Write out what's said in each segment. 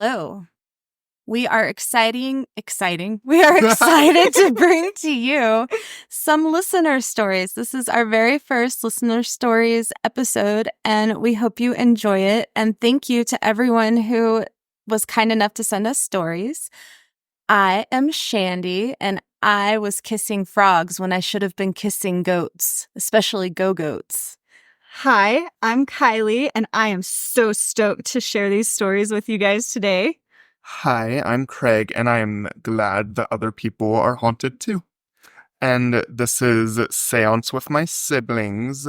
Hello. We are excited to bring to you some listener stories. This is our very first listener stories episode, and we hope you enjoy it. And thank you to everyone who was kind enough to send us stories. I am Shandi, and I was kissing frogs when I should have been kissing goats, especially go-goats. Hi, I'm Kylee, and I am so stoked to share these stories with you guys today. Hi, I'm Craig, and I am glad that other people are haunted too. And this is Seance with my siblings,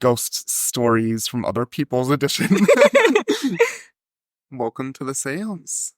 ghost stories from other people's edition. Welcome to the Seance.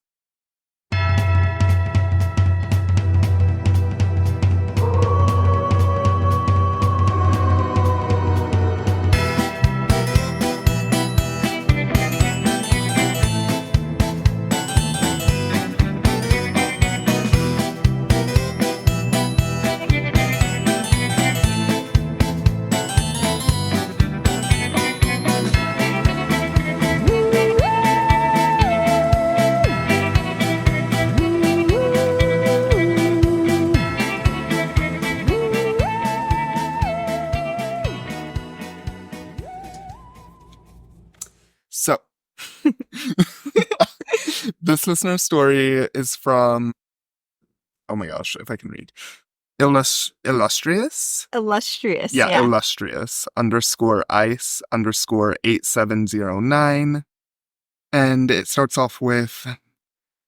So, this listener story is from, oh my gosh, if I can read, illustrious? Illustrious, yeah. Illustrious _ice_8709. And it starts off with,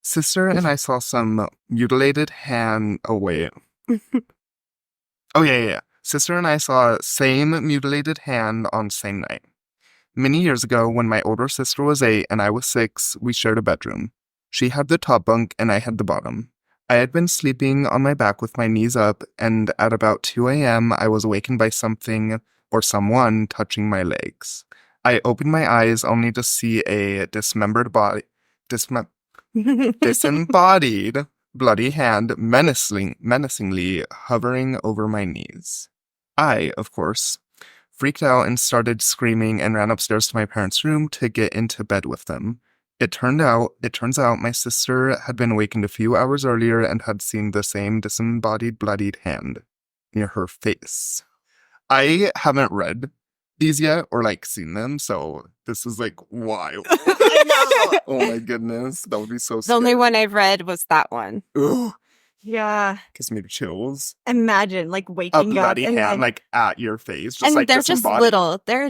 sister and I saw some mutilated hand, Sister and I saw same mutilated hand on same night. Many years ago, when my older sister was 8 and I was 6, we shared a bedroom. She had the top bunk and I had the bottom. I had been sleeping on my back with my knees up, and at about 2 a.m., I was awakened by something or someone touching my legs. I opened my eyes only to see a disembodied bloody hand menacingly hovering over my knees. I, of course, freaked out and started screaming and ran upstairs to my parents' room to get into bed with them. It turns out my sister had been awakened a few hours earlier and had seen the same disembodied bloodied hand near her face. I haven't read these yet or seen them, so this is wild. I know. Oh my goodness, that would be so scary. The only one I've read was that one. Ugh. Yeah. Gives me chills. Imagine waking A up bloody and hand at your face. Just, and they're just disembodied. little. They're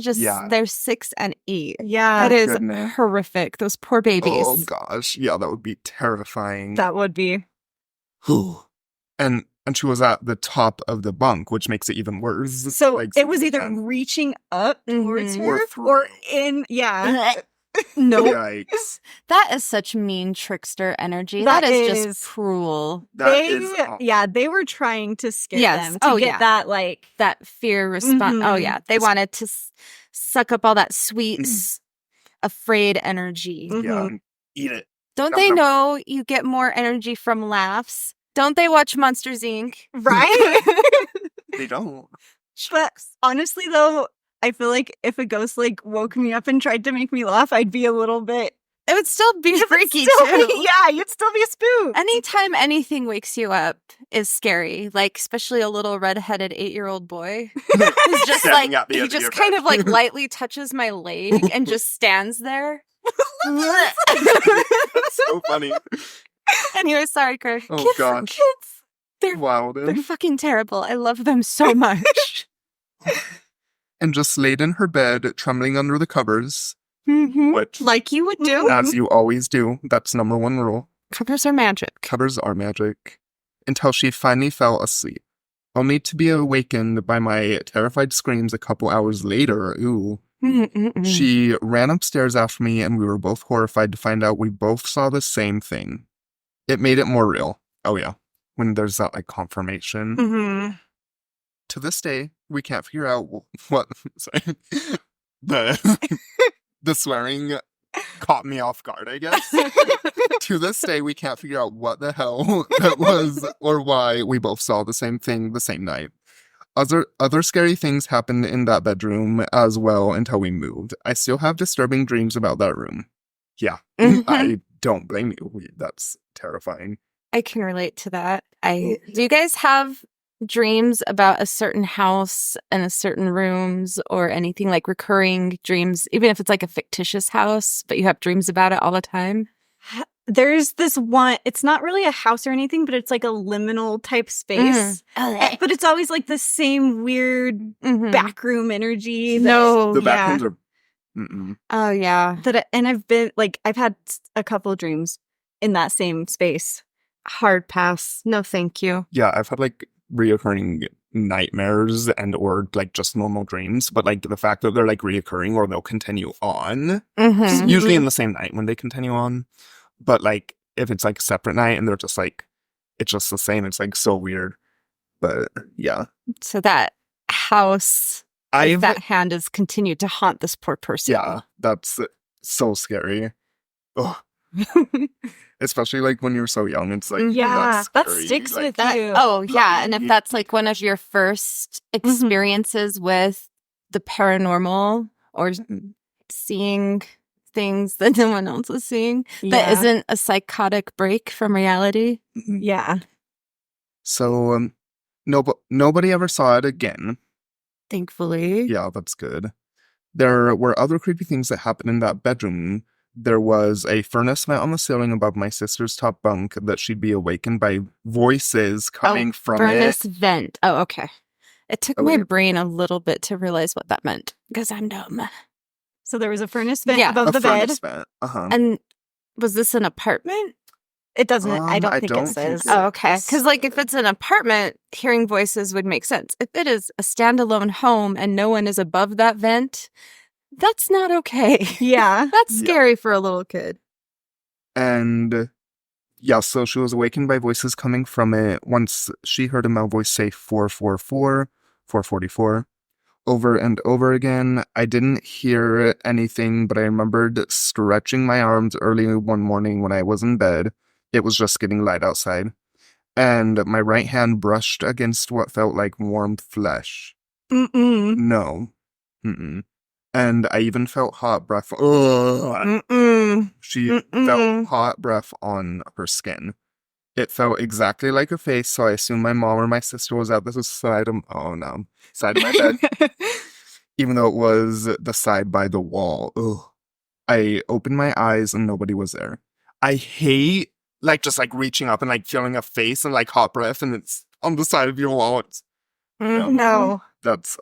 6 and 8. Yeah. That is Goodness. horrific. Those poor babies. Oh gosh, yeah, that would be terrifying. That would be. and she was at the top of the bunk, which makes it even worse. So it was either reaching up towards her or in, yeah. No. Yikes. That is such mean trickster energy. That that is is just cruel. They were trying to scare them to get that that fear response. Oh yeah, they wanted to suck up all that sweet, afraid energy. Yeah, eat it. Don't they know you get more energy from laughs? Don't they watch Monsters, Inc.? Right? They don't. But honestly, though, I feel like if a ghost woke me up and tried to make me laugh, I'd be a little bit. It would still be freaky too. Yeah, you'd still be spooked. Anytime anything wakes you up is scary. Especially a little redheaded 8-year-old boy who's just he just kind of lightly touches my leg and just stands there. That's so funny. Anyway, sorry, Kirk. Oh gosh. Kids, they're wild. They're fucking terrible. I love them so much. And just laid in her bed, trembling under the covers. Which, like you would do. As you always do. That's number 1 rule. Covers are magic. Covers are magic. Until she finally fell asleep. Only to be awakened by my terrified screams a couple hours later. Ooh. She ran upstairs after me, and we were both horrified to find out we both saw the same thing. It made it more real. Oh yeah. When there's that confirmation. To this day, we can't figure out what. Sorry, the swearing caught me off guard, I guess. To this day, we can't figure out what the hell that was or why we both saw the same thing the same night. Other scary things happened in that bedroom as well until we moved. I still have disturbing dreams about that room. Yeah, I don't blame you. That's terrifying. I can relate to that. Do you guys have dreams about a certain house and a certain rooms or anything, like recurring dreams, even if it's like a fictitious house, but you have dreams about it all the time? There's this one, it's not really a house or anything, but it's like a liminal type space. But it's always like the same weird backroom energy. The backrooms are... Mm-mm. Oh, yeah. And I've had a couple of dreams in that same space. Hard pass. No, thank you. Yeah, I've had like reoccurring nightmares and or like just normal dreams, but like the fact that they're like reoccurring or they'll continue on, usually in the same night when they continue on. But like if it's like a separate night and they're just like, it's just the same, it's like so weird. But yeah. So that house, that hand has continued to haunt this poor person. Yeah, that's so scary. Oh. Especially like when you're so young, it's like that sticks with you. Oh yeah, and if that's like one of your first experiences with the paranormal or seeing things that no one else is seeing, that isn't a psychotic break from reality. Yeah. So nobody ever saw it again. Thankfully. Yeah, that's good. There were other creepy things that happened in that bedroom. There was a furnace vent on the ceiling above my sister's top bunk that she'd be awakened by voices coming from it. Furnace vent. Oh, okay. It took my brain a little bit to realize what that meant because I'm dumb. So there was a furnace vent above the bed. Vent. And was this an apartment? It doesn't. I don't think it says. Oh, okay. Because like if it's an apartment, hearing voices would make sense. If it is a standalone home and no one is above that vent, that's not okay. Yeah. That's scary for a little kid. And yeah, so she was awakened by voices coming from it. Once she heard a male voice say 444, 444 over and over again. I didn't hear anything, but I remembered stretching my arms early one morning when I was in bed. It was just getting light outside. And my right hand brushed against what felt like warm flesh. No. And I even felt hot breath. She felt hot breath on her skin. It felt exactly like a face, so I assumed my mom or my sister was at the side of my bed. Even though it was the side by the wall. Ugh. I opened my eyes and nobody was there. I hate like just like reaching up and like feeling a face and like hot breath and it's on the side of your wall. No. That's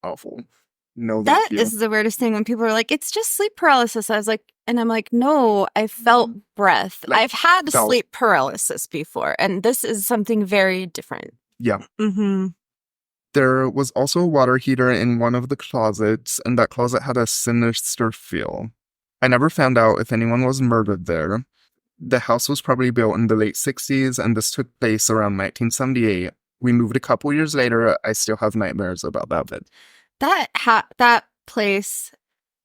awful. No, that is the weirdest thing when people are like, it's just sleep paralysis. I was like, and I'm like, no, I felt breath. Like, I've had sleep paralysis before, and this is something very different. Yeah. There was also a water heater in one of the closets, and that closet had a sinister feel. I never found out if anyone was murdered there. The house was probably built in the late 60s, and this took place around 1978. We moved a couple years later. I still have nightmares about that bed. That place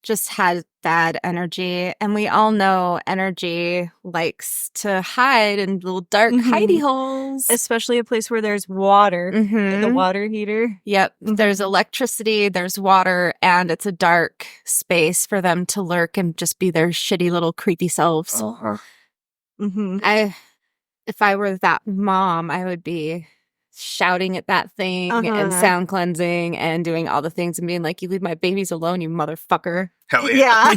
just had bad energy, and we all know energy likes to hide in little dark hidey holes. Especially a place where there's water, the water heater. Yep, there's electricity, there's water, and it's a dark space for them to lurk and just be their shitty little creepy selves. If I were that mom, I would be shouting at that thing and sound cleansing and doing all the things and being like, you leave my babies alone, you motherfucker. Hell yeah.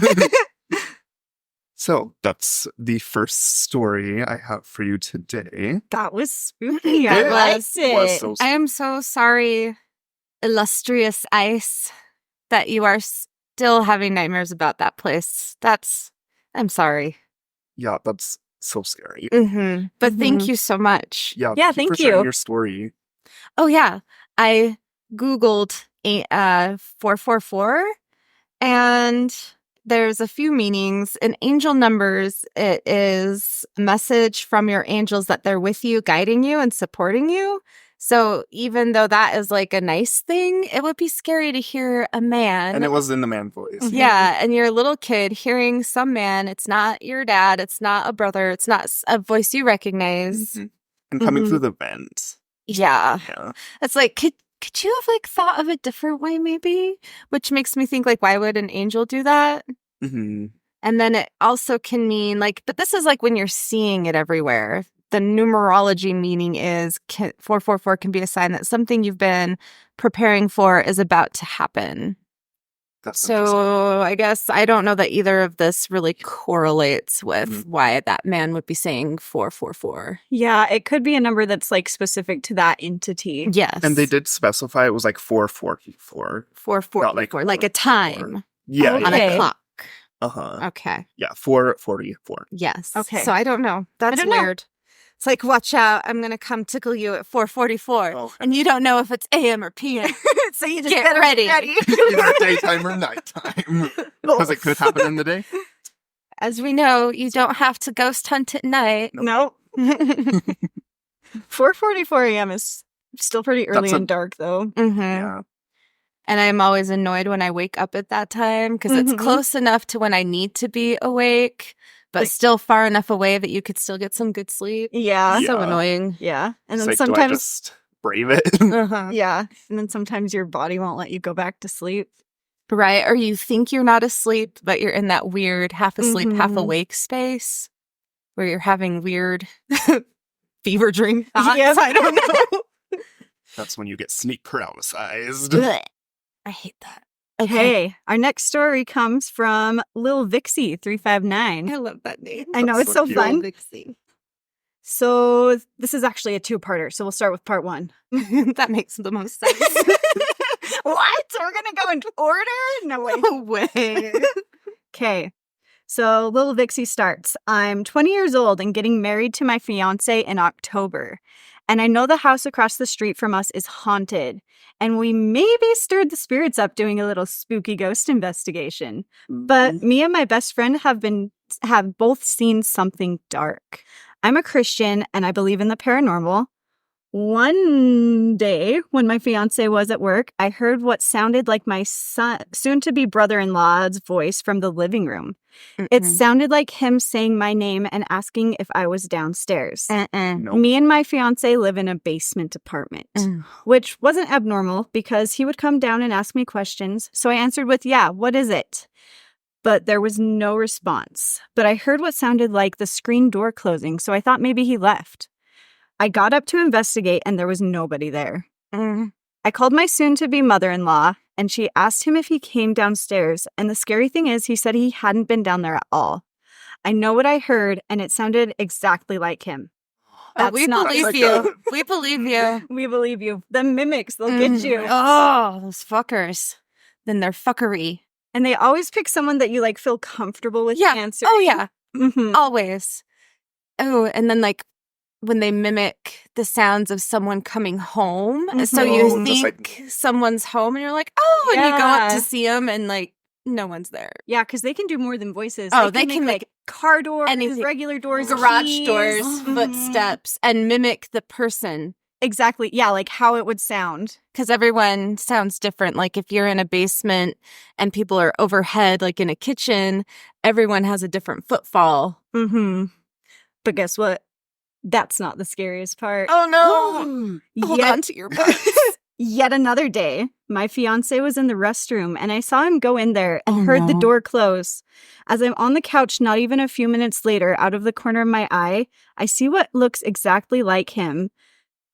So that's the first story I have for you today. That was spooky. I liked it. I am so sorry, illustrious Ice, that you are still having nightmares about that place. I'm sorry. Yeah, that's so scary. But thank you so much. Yeah, thank you for sharing your story. Oh yeah, I Googled 444 and there's a few meanings. In angel numbers, it is a message from your angels that they're with you, guiding you and supporting you. So even though that is like a nice thing, it would be scary to hear a man. And it was in the man voice. Yeah. And you're a little kid hearing some man. It's not your dad. It's not a brother. It's not a voice you recognize. And coming through the vent. Yeah. It's like, could you have like thought of a different way maybe? Which makes me think like, why would an angel do that? And And then it also can mean like, but this is like when you're seeing it everywhere. The numerology meaning is 444 can be a sign that something you've been preparing for is about to happen. So I guess I don't know that either of this really correlates with why that man would be saying 444. Yeah, it could be a number that's like specific to that entity. Yes. And they did specify it was like 444. 444, like a time. Yeah. Okay. On a clock. Uh-huh. Okay. Yeah, 444. Yes. Okay. So I don't know. That's don't know. weird. It's like, watch out, I'm going to come tickle you at 4:44. Oh. And you don't know if it's AM or PM. So you just Get better ready. Either daytime or nighttime. Because it could happen in the day. As we know, you don't have to ghost hunt at night. Nope. 4:44 a.m. is still pretty early and dark, though. Mm-hmm. Yeah. And I'm always annoyed when I wake up at that time because it's close enough to when I need to be awake, but still far enough away that you could still get some good sleep. Yeah. So Yeah. annoying. Yeah. And then It's like, do I sometimes, just brave it? Uh-huh. yeah. And then sometimes your body won't let you go back to sleep. Right. Or you think you're not asleep, but you're in that weird half asleep, half awake space where you're having weird fever dream thoughts. Yes. I don't know. That's when you get sleep paralyzed. Blech. I hate that. Okay. Our next story comes from Lil Vixie 359. I love that name. I know, That's it's so so cute. fun. Vixie. So this is actually a two-parter. So we'll start with part one. That makes the most sense. What? We're going to go in order? No way. No way. Okay. So Lil Vixie starts. I'm 20 years old and getting married to my fiance in October. And I know the house across the street from us is haunted. And we maybe stirred the spirits up doing a little spooky ghost investigation. But me and my best friend have both seen something dark. I'm a Christian and I believe in the paranormal. One day, when my fiance was at work, I heard what sounded like my soon-to-be brother-in-law's voice from the living room. It sounded like him saying my name and asking if I was downstairs. Nope. Me and my fiance live in a basement apartment, which wasn't abnormal because he would come down and ask me questions. So I answered with, yeah, what is it? But there was no response. But I heard what sounded like the screen door closing, so I thought maybe he left. I got up to investigate and there was nobody there. I called my soon-to-be mother-in-law and she asked him if he came downstairs. And the scary thing is he said he hadn't been down there at all. I know what I heard and it sounded exactly like him. We not- believe Like you. We believe you. We believe you. The mimics, they'll get you. Oh, those fuckers. Then they're fuckery. And they always pick someone that you like feel comfortable with Yeah. answering. Oh, yeah. Mhm. Always. Oh, and then like when they mimic the sounds of someone coming home. So you Oh, just think someone's home and you're like, oh, and you go up Yeah. to see them and like no one's there. Yeah, because they can do more than voices. Oh, they can make make car doors, anything. regular doors, Garage keys. doors, Mhm. footsteps, and mimic the person. Exactly. Yeah, like how it would sound. Because everyone sounds different. Like if you're in a basement and people are overhead, like in a kitchen, everyone has a different footfall. Mm-hmm. But guess what? That's not the scariest part. Oh no! Hold Yet- on to your butts. Yet another day, my fiance was in the restroom and I saw him go in there and Oh, heard the no. door close. As I'm on the couch, not even a few minutes later, out of the corner of my eye, I see what looks exactly like him.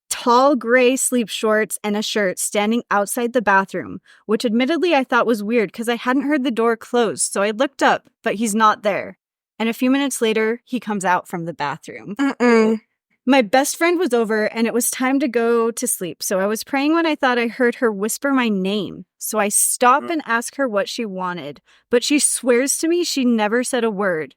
Tall gray sleep shorts and a shirt standing outside the bathroom, which admittedly I thought was weird because I hadn't heard the door close. So I looked up, but he's not there. And a few minutes later, he comes out from the bathroom. My best friend was over and it was time to go to sleep. So I was praying when I thought I heard her whisper my name. So I stop and ask her what she wanted, but she swears to me she never said a word.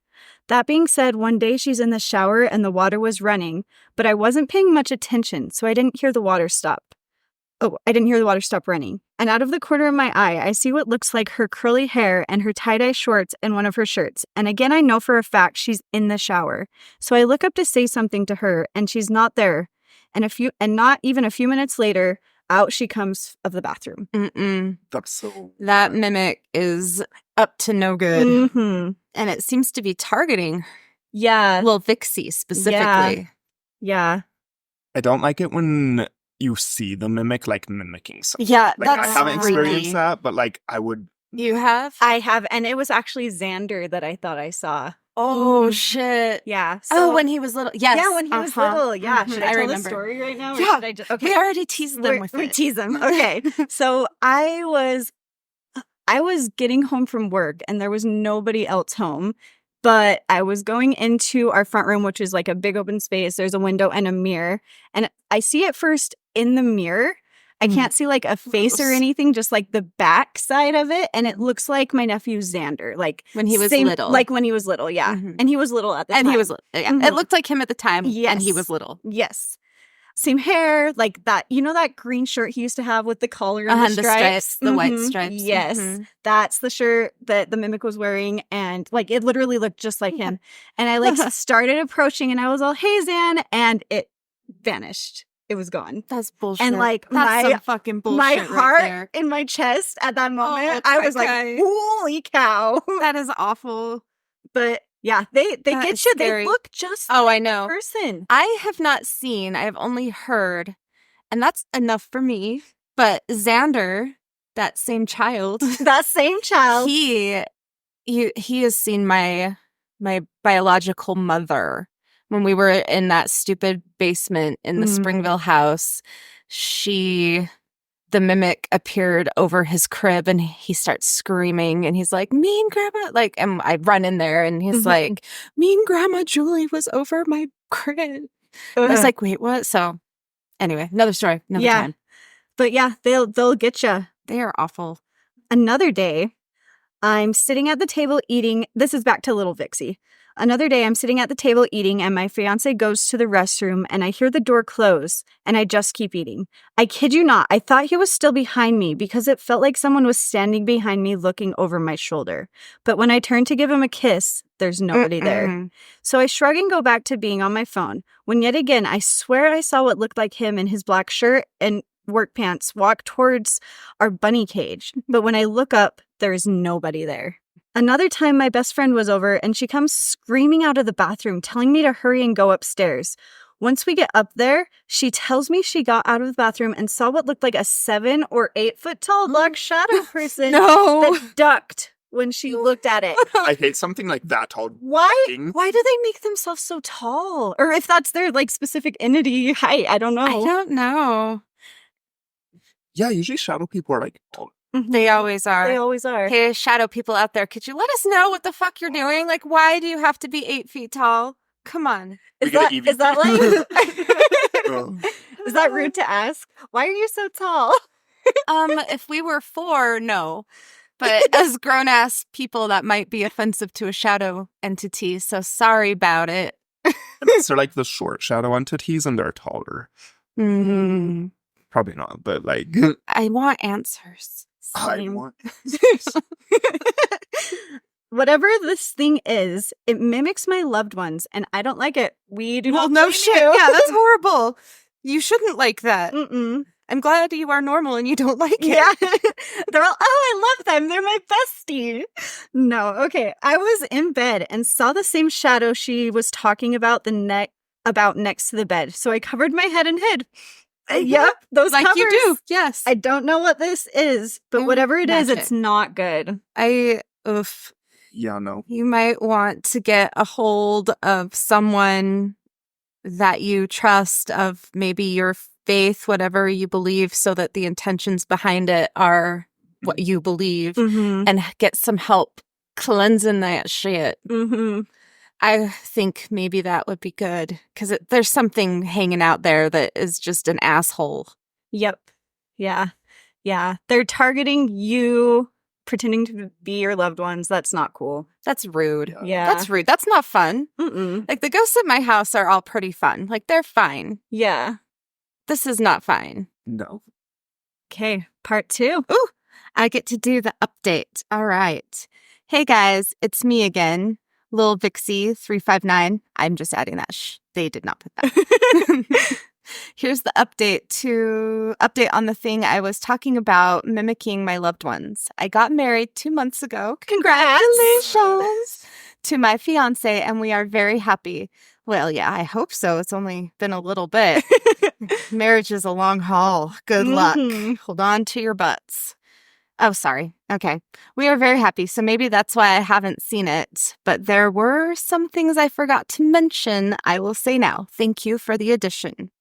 That being said, one day she's in the shower and the water was running, but I wasn't paying much attention, so I didn't hear the water stop. I didn't hear the water stop running. And out of the corner of my eye, I see what looks like her curly hair and her tie-dye shorts and one of her shirts. And again, I know for a fact she's in the shower. So I look up to say something to her, and she's not there. And not even a few minutes later, out she comes of the bathroom. That's so... That mimic is up to no good. Mm-hmm. And it seems to be targeting Yeah. Lil Vixie specifically. Yeah. I don't like it when you see the mimic, like, mimicking something. Yeah, Like, I that's haven't freaky. experienced that, but, like, I would You have? I have, and it was actually Xander that I thought I saw. Oh, shit. Yeah. When he was little. Yes. Yeah, when he was little. Yeah. Should I tell the remember. story right now? Or Yeah. should I just, okay. We already teased them with We it. tease them. Okay. So I was getting home from work and there was nobody else home, but I was going into our front room, which is like a big open space. There's a window and a mirror. And I see it first in the mirror. I can't see like a face or anything, just like the back side of it. And it looks like my nephew Xander. Like when he was little. Like when he was little, yeah. And he was little at the time. And he was little. Yeah. It looked like him at the time. Yes. And he was little. Yes. Same hair, like that. You know that green shirt he used to have with the collar and the stripes? The white stripes. Yes. That's the shirt that the mimic was wearing. And like it literally looked just like him. And I like started approaching and I was all, hey, Zan. And it vanished. It was gone. That's bullshit. And like that's some fucking bullshit. My heart right in my chest at that moment, I was like, holy cow. That is awful. But yeah, they get you. Scary. They look just I know. Person. I have not seen, I have only heard, and that's enough for me. But Xander, that same child. He has seen my biological mother. When we were in that stupid basement in the Springville house, the mimic appeared over his crib and he starts screaming and he's like, mean grandma. Like, and I run in there and he's like, mean grandma Julie was over my crib. I was like, wait, what? So anyway, another story, another time. But yeah, they'll get you. They are awful. Another day, I'm sitting at the table eating. This is back to little Vixie. Another day, I'm sitting at the table eating, and my fiance goes to the restroom, and I hear the door close, and I just keep eating. I kid you not, I thought he was still behind me because it felt like someone was standing behind me looking over my shoulder. But when I turn to give him a kiss, there's nobody there. So I shrug and go back to being on my phone, when yet again, I swear I saw what looked like him in his black shirt and work pants walk towards our bunny cage. But when I look up, there is nobody there. Another time, my best friend was over, and she comes screaming out of the bathroom, telling me to hurry and go upstairs. Once we get up there, she tells me she got out of the bathroom and saw what looked like a 7 or 8 foot tall black shadow person that ducked when she looked at it. I hate something like that tall. Why do they make themselves so tall? Or if that's their like specific entity height, I don't know. I don't know. Yeah, usually shadow people are like tall. They always are. They always are. Hey, shadow people out there, could you let us know what the fuck you're doing? Like, why do you have to be 8 feet tall? Come on. Is that like... Is that rude to ask? Why are you so tall? If we were 4, no. But as grown-ass people, that might be offensive to a shadow entity, so sorry about it. They're like the short shadow entities and they're taller. Probably not, but like... I want answers. Whatever this thing is, it mimics my loved ones, and I don't like it. We do not. No shit. Yeah, that's horrible. You shouldn't like that. I'm glad you are normal and you don't like it. Yeah. They're all, I love them. They're my bestie. No, okay. I was in bed and saw the same shadow she was talking about next to the bed. So I covered my head and hid. Yep, those like covers. You do. Yes. I don't know what this is, but whatever it is, it's not good. Yeah, no. You might want to get a hold of someone that you trust, of maybe your faith, whatever you believe, so that the intentions behind it are what you believe, and get some help cleansing that shit. I think maybe that would be good, because there's something hanging out there that is just an asshole. Yep. Yeah. They're targeting you, pretending to be your loved ones. That's not cool. That's rude. Yeah. That's rude. That's not fun. Like, the ghosts at my house are all pretty fun. Like, they're fine. Yeah. This is not fine. No. Okay, part 2. Ooh, I get to do the update. All right. Hey, guys, it's me again. Lil Vixie 359. I'm just adding that. They did not put that. Here's the update on the thing I was talking about, mimicking my loved ones. I got married 2 months ago. Congratulations to my fiance, and we are very happy. Well, yeah, I hope so. It's only been a little bit. Marriage is a long haul. Good luck. Hold on to your butts. Oh, sorry. Okay. We are very happy. So maybe that's why I haven't seen it. But there were some things I forgot to mention. I will say now. Thank you for the addition.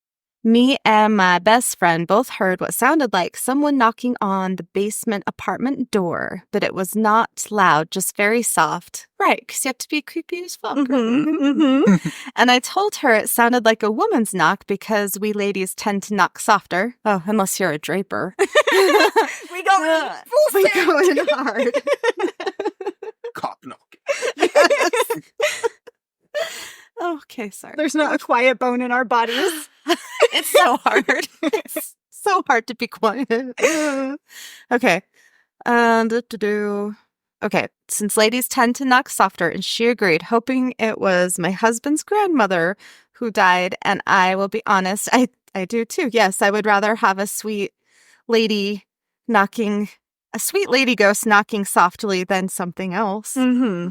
Me and my best friend both heard what sounded like someone knocking on the basement apartment door, but it was not loud, just very soft. Right, because you have to be creepy as fuck. And I told her it sounded like a woman's knock because we ladies tend to knock softer. Oh, unless you're a draper. We go We go in hard. Cop knock. Okay, sorry. There's not a quiet bone in our bodies. It's so hard. It's so hard to be quiet. Okay. Okay. Since ladies tend to knock softer, and she agreed, hoping it was my husband's grandmother who died. And I will be honest, I do too. Yes, I would rather have a sweet lady ghost knocking softly than something else. Mm-hmm.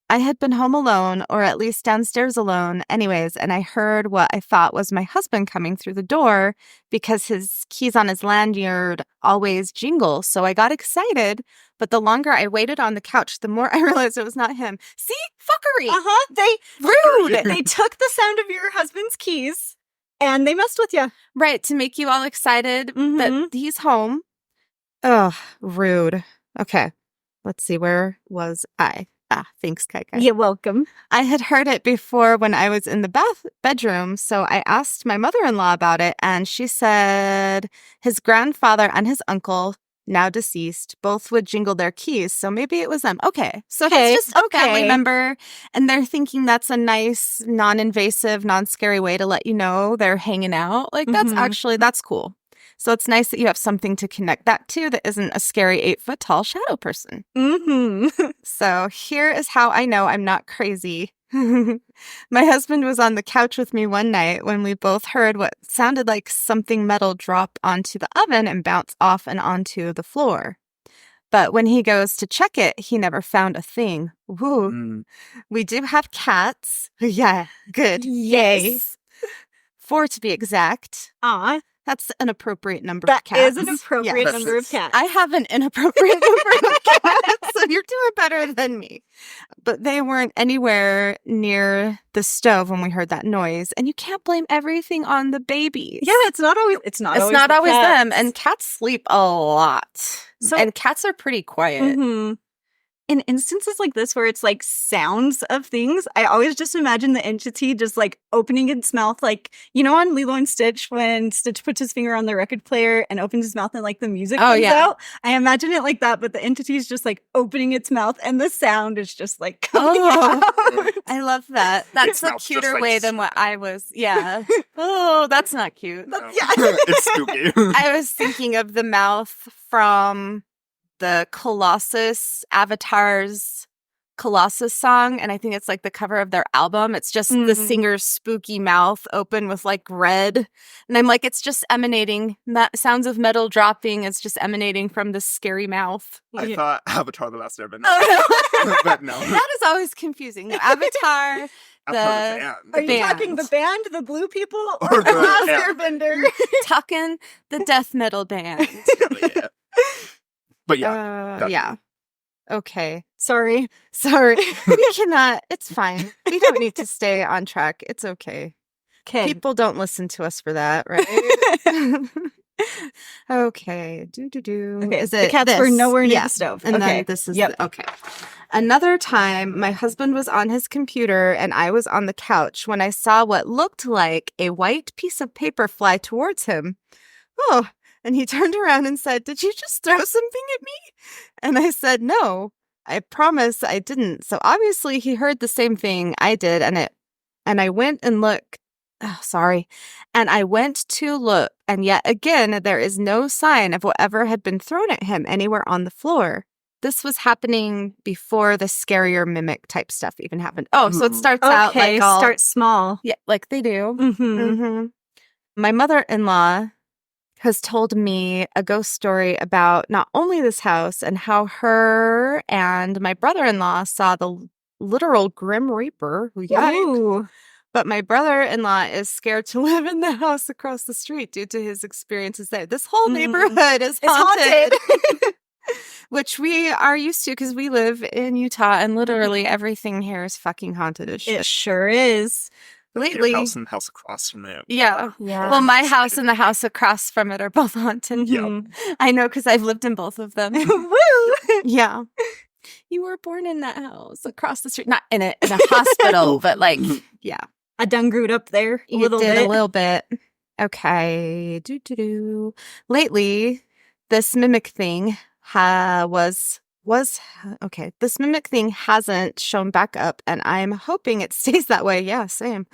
I had been home alone, or at least downstairs alone anyways, and I heard what I thought was my husband coming through the door because his keys on his lanyard always jingle. So I got excited, but the longer I waited on the couch, the more I realized it was not him. See? Fuckery! Rude! They took the sound of your husband's keys and they messed with you. Right, to make you all excited Mhm. that he's home. Ugh, rude. Okay, let's see, where was I? Thanks, Kai. You're welcome. I had heard it before when I was in the bedroom, so I asked my mother-in-law about it, and she said his grandfather and his uncle, now deceased, both would jingle their keys, so maybe it was them. Okay, so if it's just a family member, and they're thinking that's a nice, non-invasive, non-scary way to let you know they're hanging out, like that's cool. So it's nice that you have something to connect that to that isn't a scary 8-foot-tall shadow person. So here is how I know I'm not crazy. My husband was on the couch with me one night when we both heard what sounded like something metal drop onto the oven and bounce off and onto the floor. But when he goes to check it, he never found a thing. Woo. We do have cats. Yeah, good. Yay. 4 to be exact. That's an appropriate number of cats. That is an appropriate number of cats. I have an inappropriate number of cats, so you're doing better than me. But they weren't anywhere near the stove when we heard that noise, and you can't blame everything on the babies. Yeah, it's not always them, and cats sleep a lot. And cats are pretty quiet. In instances like this where it's like sounds of things, I always just imagine the entity just like opening its mouth, like, you know, on Lilo and Stitch when Stitch puts his finger on the record player and opens his mouth and like the music comes out. I imagine it like that, but the entity is just like opening its mouth and the sound is just like coming out. I love that. That's a cuter way than what I was. Yeah. Oh, that's not cute. It's spooky. I was thinking of the mouth from the Colossus, Avatar's Colossus song, and I think it's like the cover of their album. It's just the singer's spooky mouth open with like red, and I'm like, it's just emanating sounds of metal dropping. It's just emanating from this scary mouth. I thought Avatar: The Last Airbender. Oh, no. But no. That is always confusing. No, Avatar. The band. Are you talking the band, the blue people, or the the Last yeah. Airbender? Talking the death metal band. Yeah. But yeah. Yeah. Okay. Sorry. We cannot. It's fine. We don't need to stay on track. It's okay. Okay. People don't listen to us for that, right? Okay. Okay. Is the it cats were nowhere near the stove. And then this is okay. Another time, my husband was on his computer and I was on the couch when I saw what looked like a white piece of paper fly towards him. Oh. And he turned around and said, "Did you just throw something at me?" And I said, "No, I promise I didn't." So obviously he heard the same thing I did, and I went and looked. Oh, sorry. And I went to look, and yet again, there is no sign of whatever had been thrown at him anywhere on the floor. This was happening before the scarier mimic type stuff even happened. Oh, so it starts out like start small. Yeah, like they do. My mother-in-law has told me a ghost story about not only this house and how her and my brother-in-law saw the literal Grim Reaper. Ooh. But my brother-in-law is scared to live in the house across the street due to his experiences there. This whole neighborhood is haunted. Which we are used to because we live in Utah and literally everything here is fucking haunted as shit. It sure is. Lately. Your house and the house across from it. Yeah. Yeah. Well, my house and the house across from it are both haunted. Mhm. I know because I've lived in both of them. Woo! Yeah. You were born in that house across the street. Not in a hospital, but like, yeah. I done grew up there a little bit. A little bit. Okay. Lately, this mimic thing okay. This mimic thing hasn't shown back up, and I'm hoping it stays that way. Yeah, same.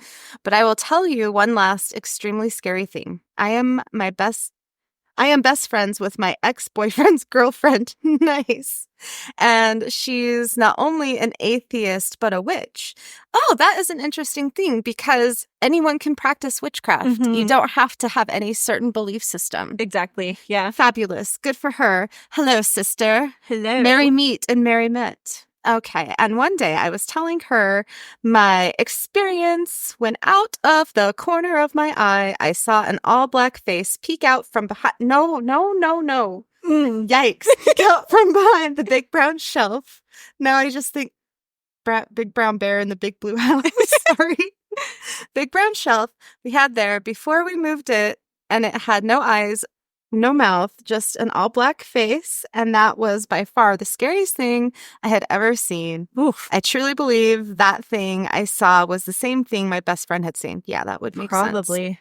But I will tell you one last extremely scary thing. I am best friends with my ex-boyfriend's girlfriend. Nice. And she's not only an atheist, but a witch. Oh, that is an interesting thing because anyone can practice witchcraft. Mhm. You don't have to have any certain belief system. Exactly. Yeah. Fabulous. Good for her. Hello, sister. Hello. Merry meet and merry met. Okay. And one day I was telling her my experience when out of the corner of my eye, I saw an all black face peek out from behind. No. Yikes. Peek out from behind the big brown shelf. Now I just think big brown bear in the big blue house. Sorry. Big brown shelf we had there before we moved it, and it had no eyes, no mouth, just an all black face. And that was by far the scariest thing I had ever seen. Oof. I truly believe that thing I saw was the same thing my best friend had seen. Yeah, that would make sense. Probably.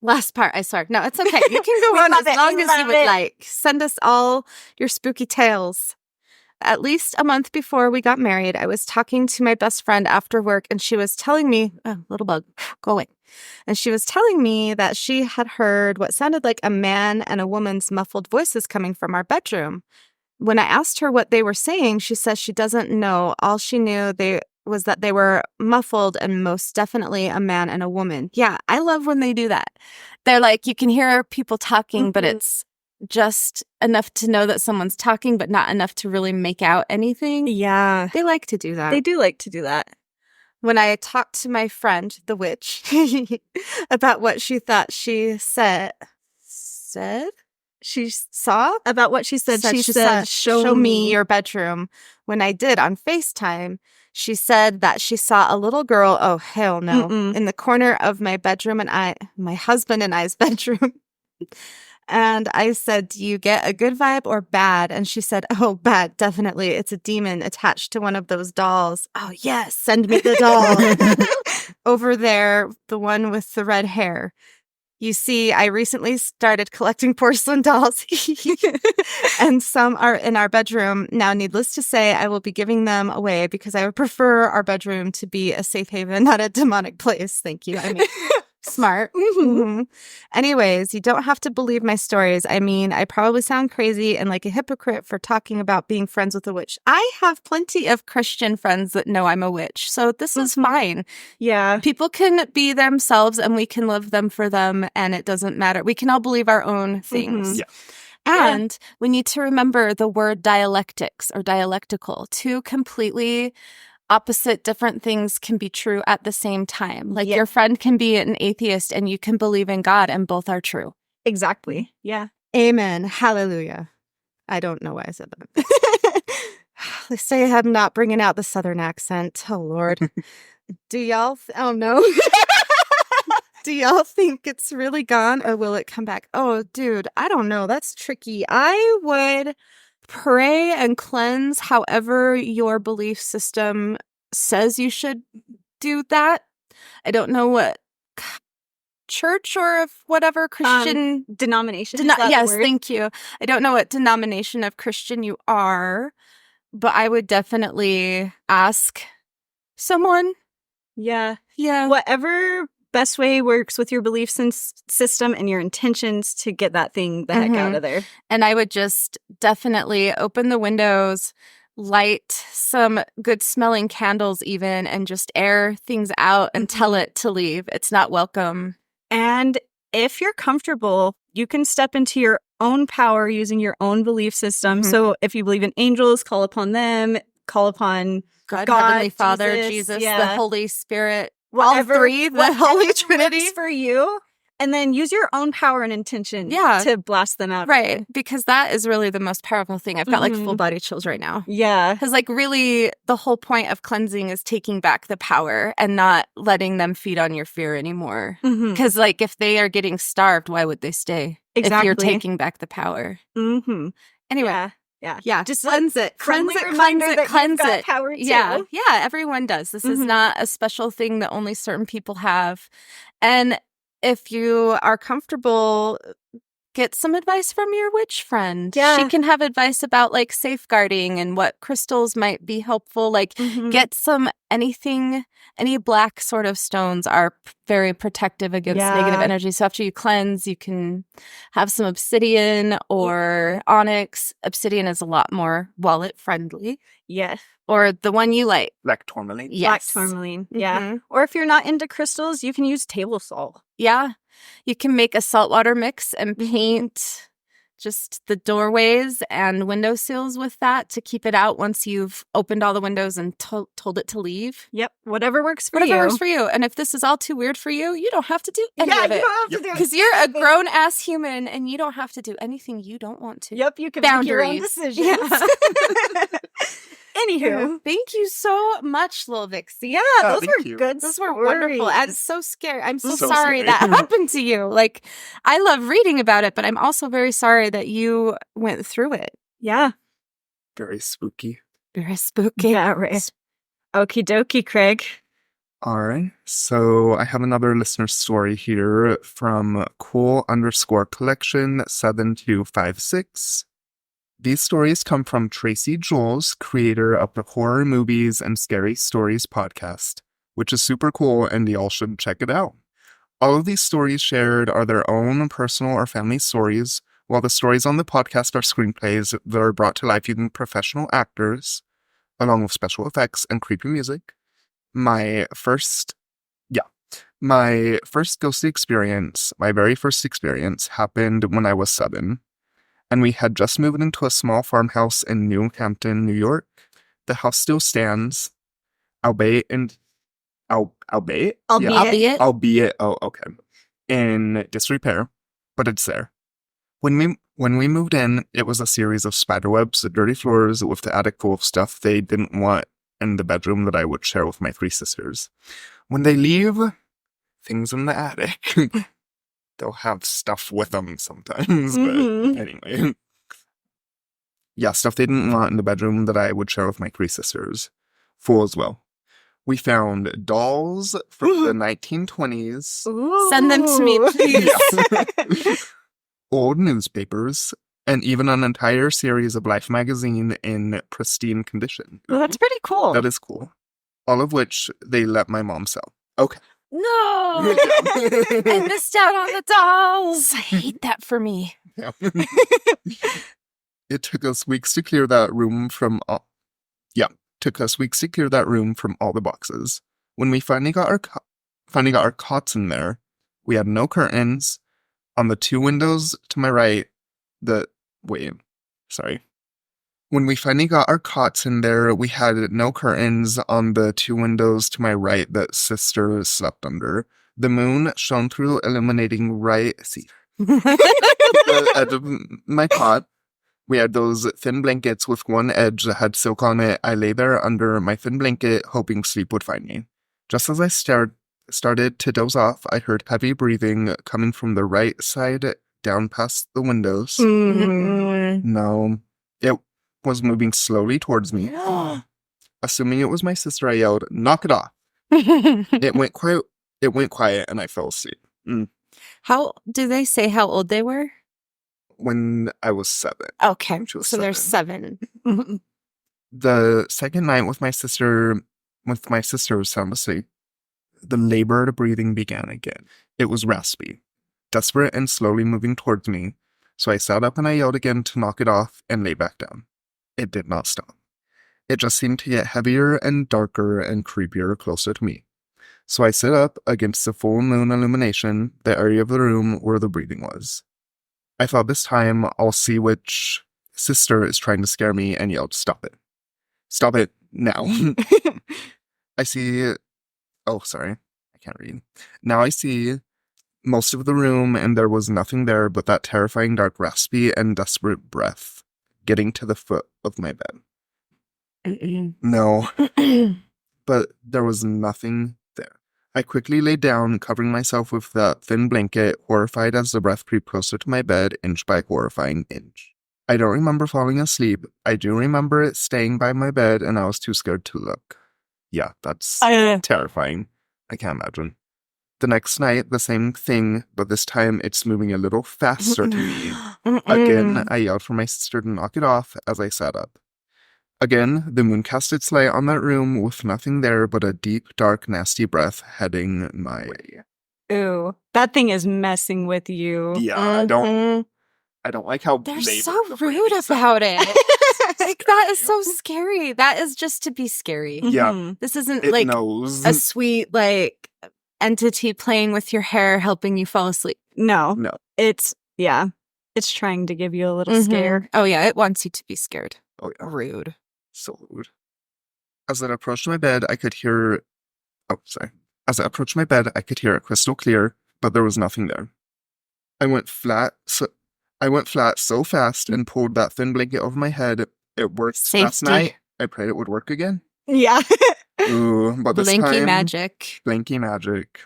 Last part, I swear. No, it's okay. You can go on as long as you would like. Send us all your spooky tales. At least a month before we got married, I was talking to my best friend after work, and she was telling me, oh, little bug, go away. And she was telling me that she had heard what sounded like a man and a woman's muffled voices coming from our bedroom. When I asked her what they were saying, she says she doesn't know. All she knew was that they were muffled and most definitely a man and a woman. Yeah, I love when they do that. They're like, you can hear people talking, but it's just enough to know that someone's talking, but not enough to really make out anything. Yeah. They like to do that. They do like to do that. When I talked to my friend, the witch, about what she thought she said? She saw? About what she said, she said, show me your bedroom. When I did on FaceTime, she said that she saw a little girl, oh, hell no, in the corner of my bedroom and my husband and I's bedroom. And I said, do you get a good vibe or bad? And she said, oh, bad, definitely. It's a demon attached to one of those dolls. Oh, yes, send me the doll. Over there, the one with the red hair. You see, I recently started collecting porcelain dolls, and some are in our bedroom. Now, needless to say, I will be giving them away because I would prefer our bedroom to be a safe haven, not a demonic place. Thank you. I mean, smart. Mm-hmm. Anyways, you don't have to believe my stories. I mean, I probably sound crazy and like a hypocrite for talking about being friends with a witch. I have plenty of Christian friends that know I'm a witch, so this is fine. Yeah. People can be themselves and we can love them for them, and it doesn't matter. We can all believe our own things. Yeah. And we need to remember the word dialectics or dialectical. Two completely opposite different things can be true at the same time. Like your friend can be an atheist and you can believe in God, and both are true. Exactly. Yeah. Amen. Hallelujah. I don't know why I said that. They say I'm not bringing out the Southern accent. Oh, Lord. Do y'all? Oh, no. Do y'all think it's really gone, or will it come back? Oh, dude, I don't know. That's tricky. I would pray and cleanse however your belief system says you should do that. I don't know what church or if whatever Christian denomination. Yes, thank you. I don't know what denomination of Christian you are, but I would definitely ask someone. Yeah. Yeah. Whatever best way works with your belief system and your intentions to get that thing the heck out of there. And I would just definitely open the windows, light some good smelling candles even, and just air things out and tell it to leave. It's not welcome. And if you're comfortable, you can step into your own power using your own belief system. So if you believe in angels, call upon them, call upon God, Heavenly Father, Jesus, the Holy Spirit. Whatever, all three, the Holy Trinity. For you. And then use your own power and intention Yeah. to blast them out. Right. Because that is really the most powerful thing. I've got like Mhm. full body chills right now. Yeah. Because like really the whole point of cleansing is taking back the power and not letting them feed on your fear anymore. Mhm. Because like if they are getting starved, why would they stay? If you're Exactly. taking back the power. Mm-hmm. Anyway. Yeah. Yeah. Yeah. Just cleanse it. friendly Cleanse it. reminder Cleanse it. that you've Cleanse got it. power too. Yeah. Yeah. Everyone does. This is Mhm. not a special thing that only certain people have. And if you are comfortable, get some advice from your witch friend. Yeah. She can have advice about like safeguarding and what crystals might be helpful. Like Mhm. get any black sort of stones are very protective against negative Yeah. energy. So after you cleanse, you can have some obsidian or onyx. Obsidian is a lot more wallet friendly. Yes. Or the one you like. Like tourmaline. Black Yes. tourmaline. Yeah. Mhm. Or if you're not into crystals, you can use table salt. Yeah. You can make a saltwater mix and Mhm. paint just the doorways and window sills with that to keep it out once you've opened all the windows and told it to leave. Yep. Whatever works for Whatever you. works for you. And if this is all too weird for you, you don't have to do any Yeah, of you it. don't have to do Because you're a grown-ass human and you don't have to do anything you don't want to. Yep, you can make your own Boundaries. decisions. Yeah. Anywho. Thank you so much, Lil Vixie. Yeah, those thank were you. good Those were wonderful. stories. I'm so scared. I'm so, So sorry scary. that happened to you. Like, I love reading about it, but I'm also very sorry that you went through it. Yeah. Very spooky. Very spooky. Yeah, right. Okie dokie, Craig. All right. So I have another listener story here from cool_collection 7256. These stories come from Tracy Jules, creator of the Horror Movies and Scary Stories podcast, which is super cool and y'all should check it out. All of these stories shared are their own personal or family stories, while the stories on the podcast are screenplays that are brought to life using professional actors, along with special effects and creepy music. My very first experience happened when I was 7. And we had just moved into a small farmhouse in New Hampton, New York. The house still stands, albeit, oh, okay, in disrepair, but it's there. When we moved in, it was a series of spiderwebs, dirty floors with the attic full of stuff they didn't want in the bedroom that I would share with my 3 sisters. When they leave things in the attic, they'll have stuff with them sometimes, Mhm. but anyway. Yeah, stuff they didn't want in the bedroom that I would share with my 3 sisters. Full as well. We found dolls from the 1920s. Ooh. Send them to me, please. Yeah. Old newspapers, and even an entire series of Life magazine in pristine condition. Well, that's pretty cool. That is cool. All of which they let my mom sell. Okay. No! I missed out on the dolls. I hate that for me. Yeah. It took us weeks to clear that room from all... the boxes. When we finally got our cots in there, we had no curtains. On the 2 windows to my right, When we finally got our cots in there, we had no curtains on the 2 windows to my right that sister slept under. The moon shone through, illuminating the edge of my cot. We had those thin blankets with one edge that had silk on it. I lay there under my thin blanket, hoping sleep would find me. Just as I started to doze off, I heard heavy breathing coming from the right side down past the windows. Mm-hmm. No, it was moving slowly towards me. Assuming it was my sister, I yelled, "Knock it off." It went quiet, and I fell asleep. How do they say how old they were? When I was 7. Okay, She was so they're 7. The second night with my sister was sound asleep, the labored breathing began again. It was raspy, desperate, and slowly moving towards me. So I sat up and I yelled again to knock it off and lay back down. It did not stop. It just seemed to get heavier and darker and creepier closer to me. So I sit up against the full moon illumination, the area of the room where the breathing was. I thought this time I'll see which sister is trying to scare me, and yelled, "Stop it. Stop it now." I see... Oh, sorry. I can't read. Now I see most of the room, and there was nothing there but that terrifying, dark, raspy, and desperate breath getting to the foot of my bed. No, but there was nothing there. I quickly lay down, covering myself with that thin blanket, horrified as the breath crept closer to my bed, inch by horrifying inch. I don't remember falling asleep. I do remember it staying by my bed, and I was too scared to look. Yeah, that's terrifying. I can't imagine. The next night, the same thing, but this time it's moving a little faster to me. Again, I yelled for my sister to knock it off as I sat up. Again, the moon cast its light on that room with nothing there but a deep, dark, nasty breath heading my way. Ooh, that thing is messing with you. Yeah, I don't like how They're they so rude about it. Like, that is so scary. That is just to be scary. Yeah. This isn't It like knows. a sweet, like, entity playing with your hair, helping you fall asleep. No. No. It's trying to give you a little scare. Oh, yeah. It wants you to be scared. Oh, yeah. Rude. So rude. As I approached my bed, I could hear... Oh, sorry. As I approached my bed, I could hear it crystal clear, but there was nothing there. I went flat so fast and pulled that thin blanket over my head. It worked last night. I prayed it would work again. Yeah. Ooh, but this Blinky time... magic. Blinky magic.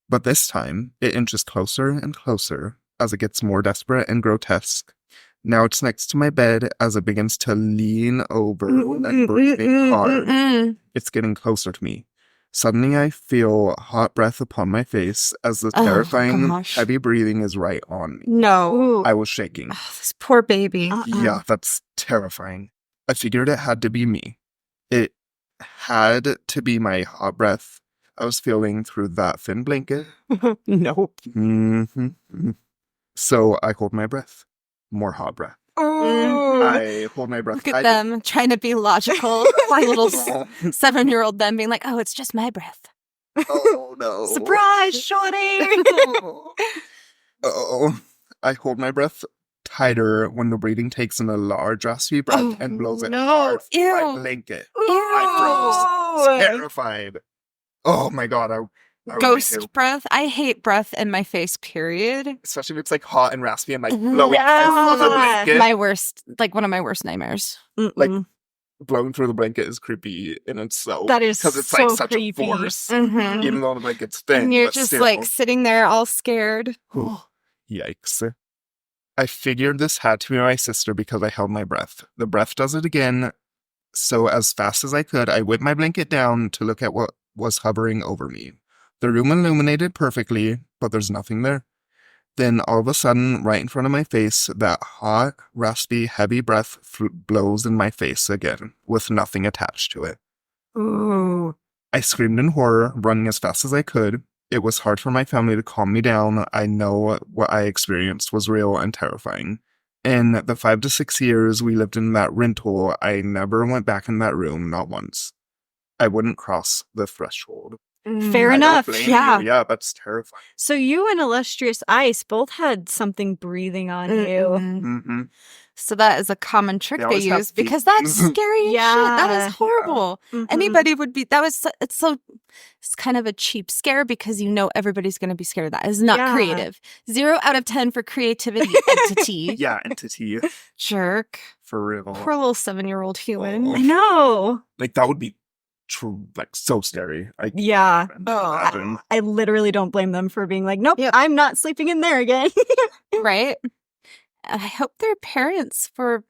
But this time, it inches closer and closer as it gets more desperate and grotesque. Now it's next to my bed as it begins to lean over and breathing hard. It's getting closer to me. Suddenly, I feel hot breath upon my face as the terrifying, heavy breathing is right on me. No. I was shaking. Oh, this poor baby. Yeah, that's terrifying. I figured it had to be me. It had to be my hot breath I was feeling through that thin blanket. Nope. Mm-hmm. So I hold my breath. More hot breath. I hold my breath. Look at them trying to be logical. My little 7-year-old them being like, oh, it's just my breath. Oh, no. Surprise, shorty! Oh, I hold my breath tighter when the breathing takes in a large, raspy breath and blows it hard through my blanket. I froze, terrified. Oh my god, I Ghost breath. I hate breath in my face, period. Especially if it's like hot and raspy and like blowing through the blanket. My worst, like one of my worst nightmares. Like blowing through the blanket is creepy in itself. That is because it's so like such creepy. a force, even though the blanket's thin. And you're but just still. like sitting there all scared. Yikes. I figured this had to be my sister because I held my breath. The breath does it again. So as fast as I could, I whipped my blanket down to look at what was hovering over me. The room illuminated perfectly, but there's nothing there. Then all of a sudden, right in front of my face, that hot, raspy, heavy breath blows in my face again, with nothing attached to it. Ooh. I screamed in horror, running as fast as I could. It was hard for my family to calm me down. I know what I experienced was real and terrifying. In the 5 to 6 years we lived in that rental, I never went back in that room, not once. I wouldn't cross the threshold. Fair enough. Yeah. Yeah, that's terrifying. So you and Illustrious Ice both had something breathing on you. So that is a common trick they use because that's scary as shit. That is horrible. Anybody would be, it's kind of a cheap scare because you know everybody's going to be scared of that. It's not creative. 0 out of 10 for creativity, entity. Yeah, entity. Jerk. For real. Poor little 7-year-old human. I know. Like that would be true, like so scary. I literally don't blame them for being like, nope, I'm not sleeping in there again. Right? I hope their parents were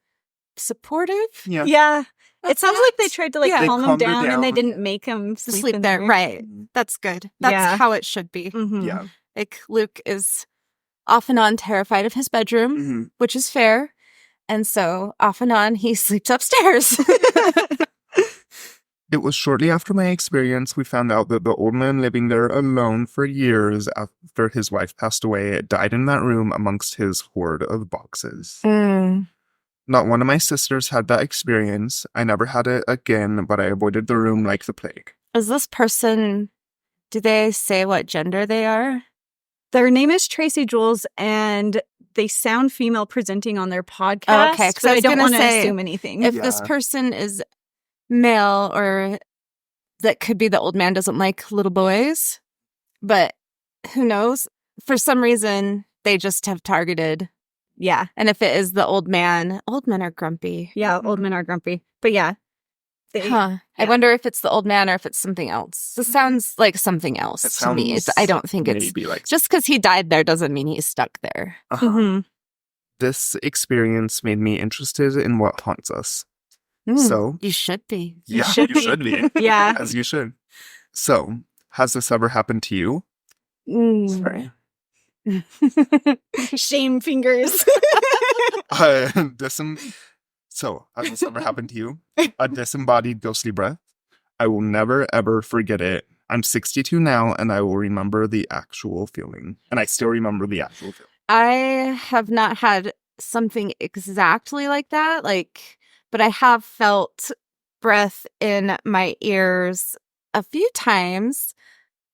supportive. Yeah. It sounds like they tried to like calm him down and they didn't make him sleep in there. Right. That's good. That's how it should be. Yeah. Like Luke is off and on terrified of his bedroom, which is fair. And so off and on he sleeps upstairs. It was shortly after my experience we found out that the old man living there alone for years after his wife passed away died in that room amongst his hoard of boxes. Not one of my sisters had that experience. I never had it again, but I avoided the room like the plague. Is this person, do they say what gender they are? Their name is Tracy Jules, and they sound female presenting on their podcast. Okay, because I don't want to assume anything. If this person is male, or that could be the old man doesn't like little boys, but who knows? for some reason, they just have targeted. Yeah. And if it is the old men are grumpy. Yeah, old men are grumpy. But yeah. I wonder if it's the old man or if it's something else. This sounds like something else to me. I don't think it's like just because he died there doesn't mean he's stuck there. Mm-hmm. This experience made me interested in what haunts us. So you should be. Yeah, you should be. Yeah. As you should. So, has this ever happened to you? Sorry. Shame fingers. So, has this ever happened to you? A disembodied ghostly breath? I will never, ever forget it. I'm 62 now, and I will remember the actual feeling. And I still remember the actual feeling. I have not had something exactly like that, but I have felt breath in my ears a few times.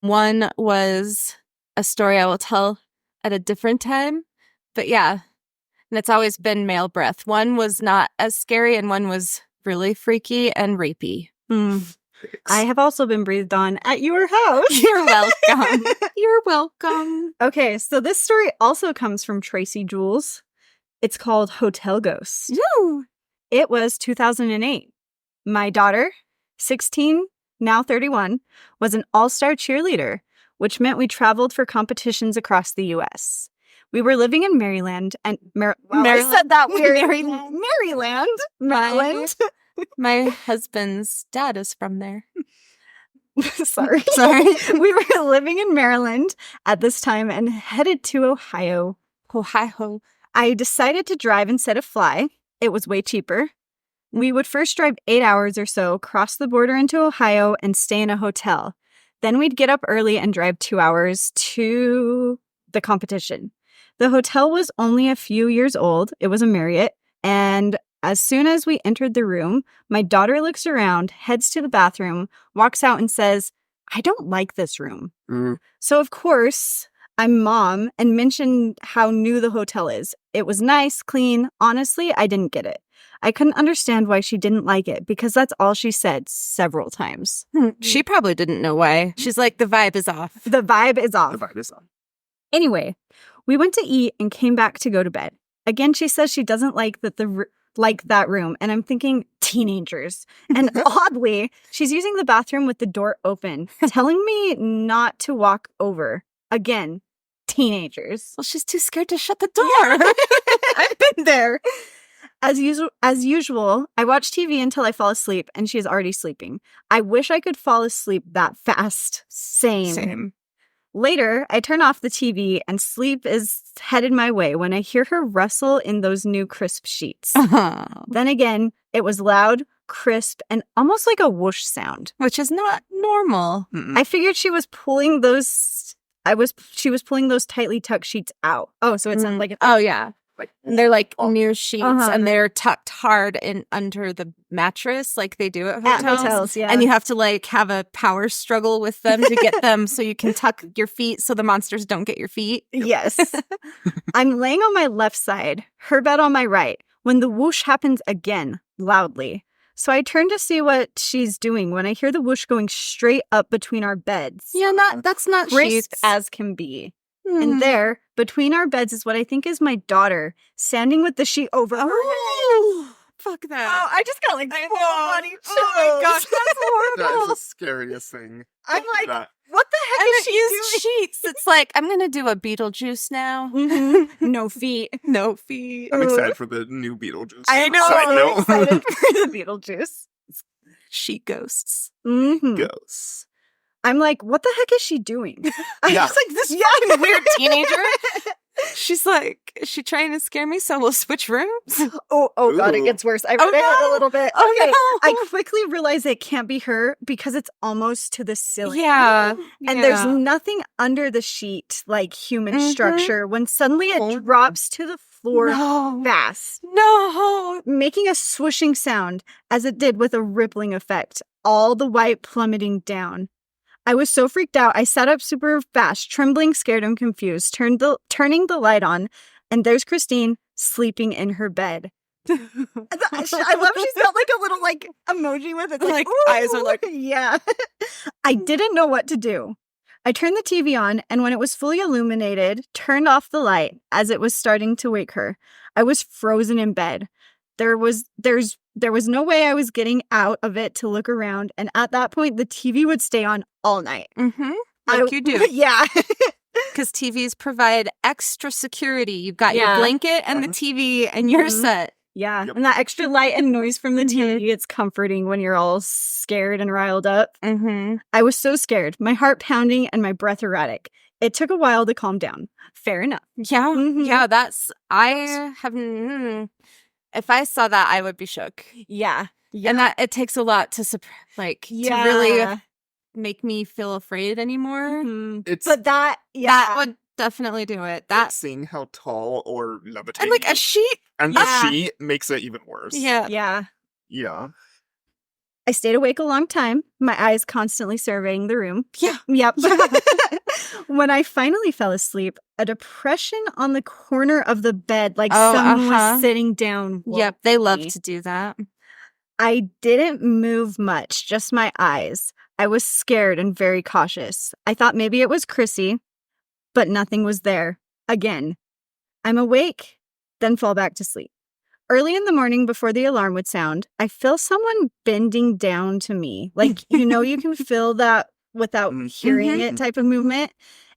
One was a story I will tell at a different time, but yeah. And it's always been male breath. One was not as scary and one was really freaky and rapey. I have also been breathed on at your house. You're welcome. You're welcome. Okay, so this story also comes from Tracy Jules. It's called Hotel Ghosts. Ooh. It was 2008. My daughter, 16, now 31, was an all-star cheerleader, which meant we traveled for competitions across the U.S. We were living in Maryland and Maryland. I said that weird. Maryland. My husband's dad is from there. Sorry. We were living in Maryland at this time and headed to Ohio. Ohio. I decided to drive instead of fly. It was way cheaper. We would first drive 8 hours or so, cross the border into Ohio, and stay in a hotel. Then we'd get up early and drive 2 hours to the competition. The hotel was only a few years old. It was a Marriott. And as soon as we entered the room, my daughter looks around, heads to the bathroom, walks out and says, "I don't like this room." So, of course, I'm mom and mentioned how new the hotel is. It was nice, clean. Honestly, I didn't get it. I couldn't understand why she didn't like it because that's all she said several times. She probably didn't know why. She's like, the vibe is off. The vibe is off. The vibe is on. Anyway, we went to eat and came back to go to bed. Again, she says she doesn't like that room, and I'm thinking teenagers. And oddly, she's using the bathroom with the door open, telling me not to walk over. Again, teenagers. Well, she's too scared to shut the door. I've been there. As usual, I watch TV until I fall asleep, and she is already sleeping. I wish I could fall asleep that fast. Same. Later, I turn off the TV, and sleep is headed my way when I hear her rustle in those new crisp sheets. Then again, it was loud, crisp, and almost like a whoosh sound. Which is not normal. I figured she was pulling those... She was pulling those tightly tucked sheets out. Oh, so it sounded like... Oh, yeah. And they're like new sheets and they're tucked hard in under the mattress like they do at hotels. Yeah. And you have to like have a power struggle with them to get them so you can tuck your feet so the monsters don't get your feet. Yes. I'm laying on my left side, her bed on my right, when the whoosh happens again, loudly. So I turn to see what she's doing when I hear the whoosh going straight up between our beds. Yeah, that's not crisp sheets. as can be. And there, between our beds, is what I think is my daughter, standing with the sheet over her head. Fuck that. Oh, I just got like full body chills. Oh my gosh, that's horrible. That is the scariest thing. I'm like, That. what the heck is she doing? Sheets. It's like, I'm going to do a Beetlejuice now. No feet. No feet. I'm excited for the new Beetlejuice. I know. Side I'm note. excited for the Beetlejuice. Sheet ghosts. Ghosts. I'm like, what the heck is she doing? I'm Yeah. just like, this young Weird teenager. She's like, is she trying to scare me so we'll switch rooms? Oh God, it Ooh. gets worse. I Oh, read it no. a little bit. Oh, Okay, no. I quickly realize it can't be her because it's almost to the ceiling. Yeah. And there's nothing under the sheet like human Mhm. structure when suddenly it drops to the floor No. fast, No. making a swooshing sound as it did with a rippling effect, all the white plummeting down. I was so freaked out, I sat up super fast, trembling, scared, and confused, turning the light on, and there's Christine sleeping in her bed. I love she's got like a little like emoji with it. Like, "Ooh." eyes are like- Yeah. I didn't know what to do. I turned the TV on, and when it was fully illuminated, turned off the light as it was starting to wake her. I was frozen in bed. There was no way I was getting out of it to look around, and at that point, the TV would stay on all night. Mm-hmm. Like you do. Yeah. Because TVs provide extra security. You've got your blanket and the TV, and you're set. Yeah. Yep. And that extra light and noise from the TV, it's comforting when you're all scared and riled up. Mm-hmm. I was so scared, my heart pounding and my breath erratic. It took a while to calm down. Fair enough. Yeah. Mhm. Yeah, I haven't... If I saw that, I would be shook. Yeah. And that it takes a lot to to really make me feel afraid anymore. It's But that would definitely do it. that seeing how tall or levitating And like a sheet. and Yeah. the sheet makes it even worse. Yeah. Yeah. I stayed awake a long time, my eyes constantly surveying the room. Yeah. Yep. When I finally fell asleep, a depression on the corner of the bed, like someone was sitting down. Yep. They love me. to do that. I didn't move much, just my eyes. I was scared and very cautious. I thought maybe it was Chrissy, but nothing was there. Again, I'm awake, then fall back to sleep. Early in the morning before the alarm would sound, I feel someone bending down to me. Like, you can feel that without hearing it type of movement.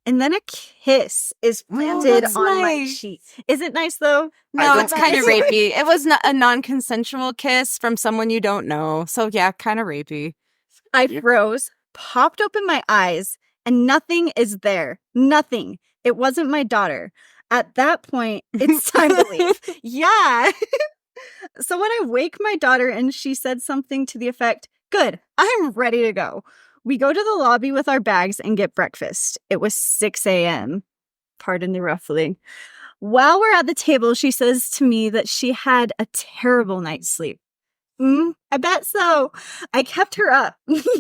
And then a kiss is planted that's on my nice. cheek. Is it nice though? No, it's kind of rapey. It was not a non-consensual kiss from someone you don't know. So yeah, kind of rapey. I froze, popped open my eyes, and nothing is there. Nothing. It wasn't my daughter. At that point, it's time to leave. Yeah. So when I wake my daughter and she said something to the effect, "Good, I'm ready to go." We go to the lobby with our bags and get breakfast. It was 6 a.m. Pardon the ruffling. While we're at the table, she says to me that she had a terrible night's sleep. I bet so. I kept her up.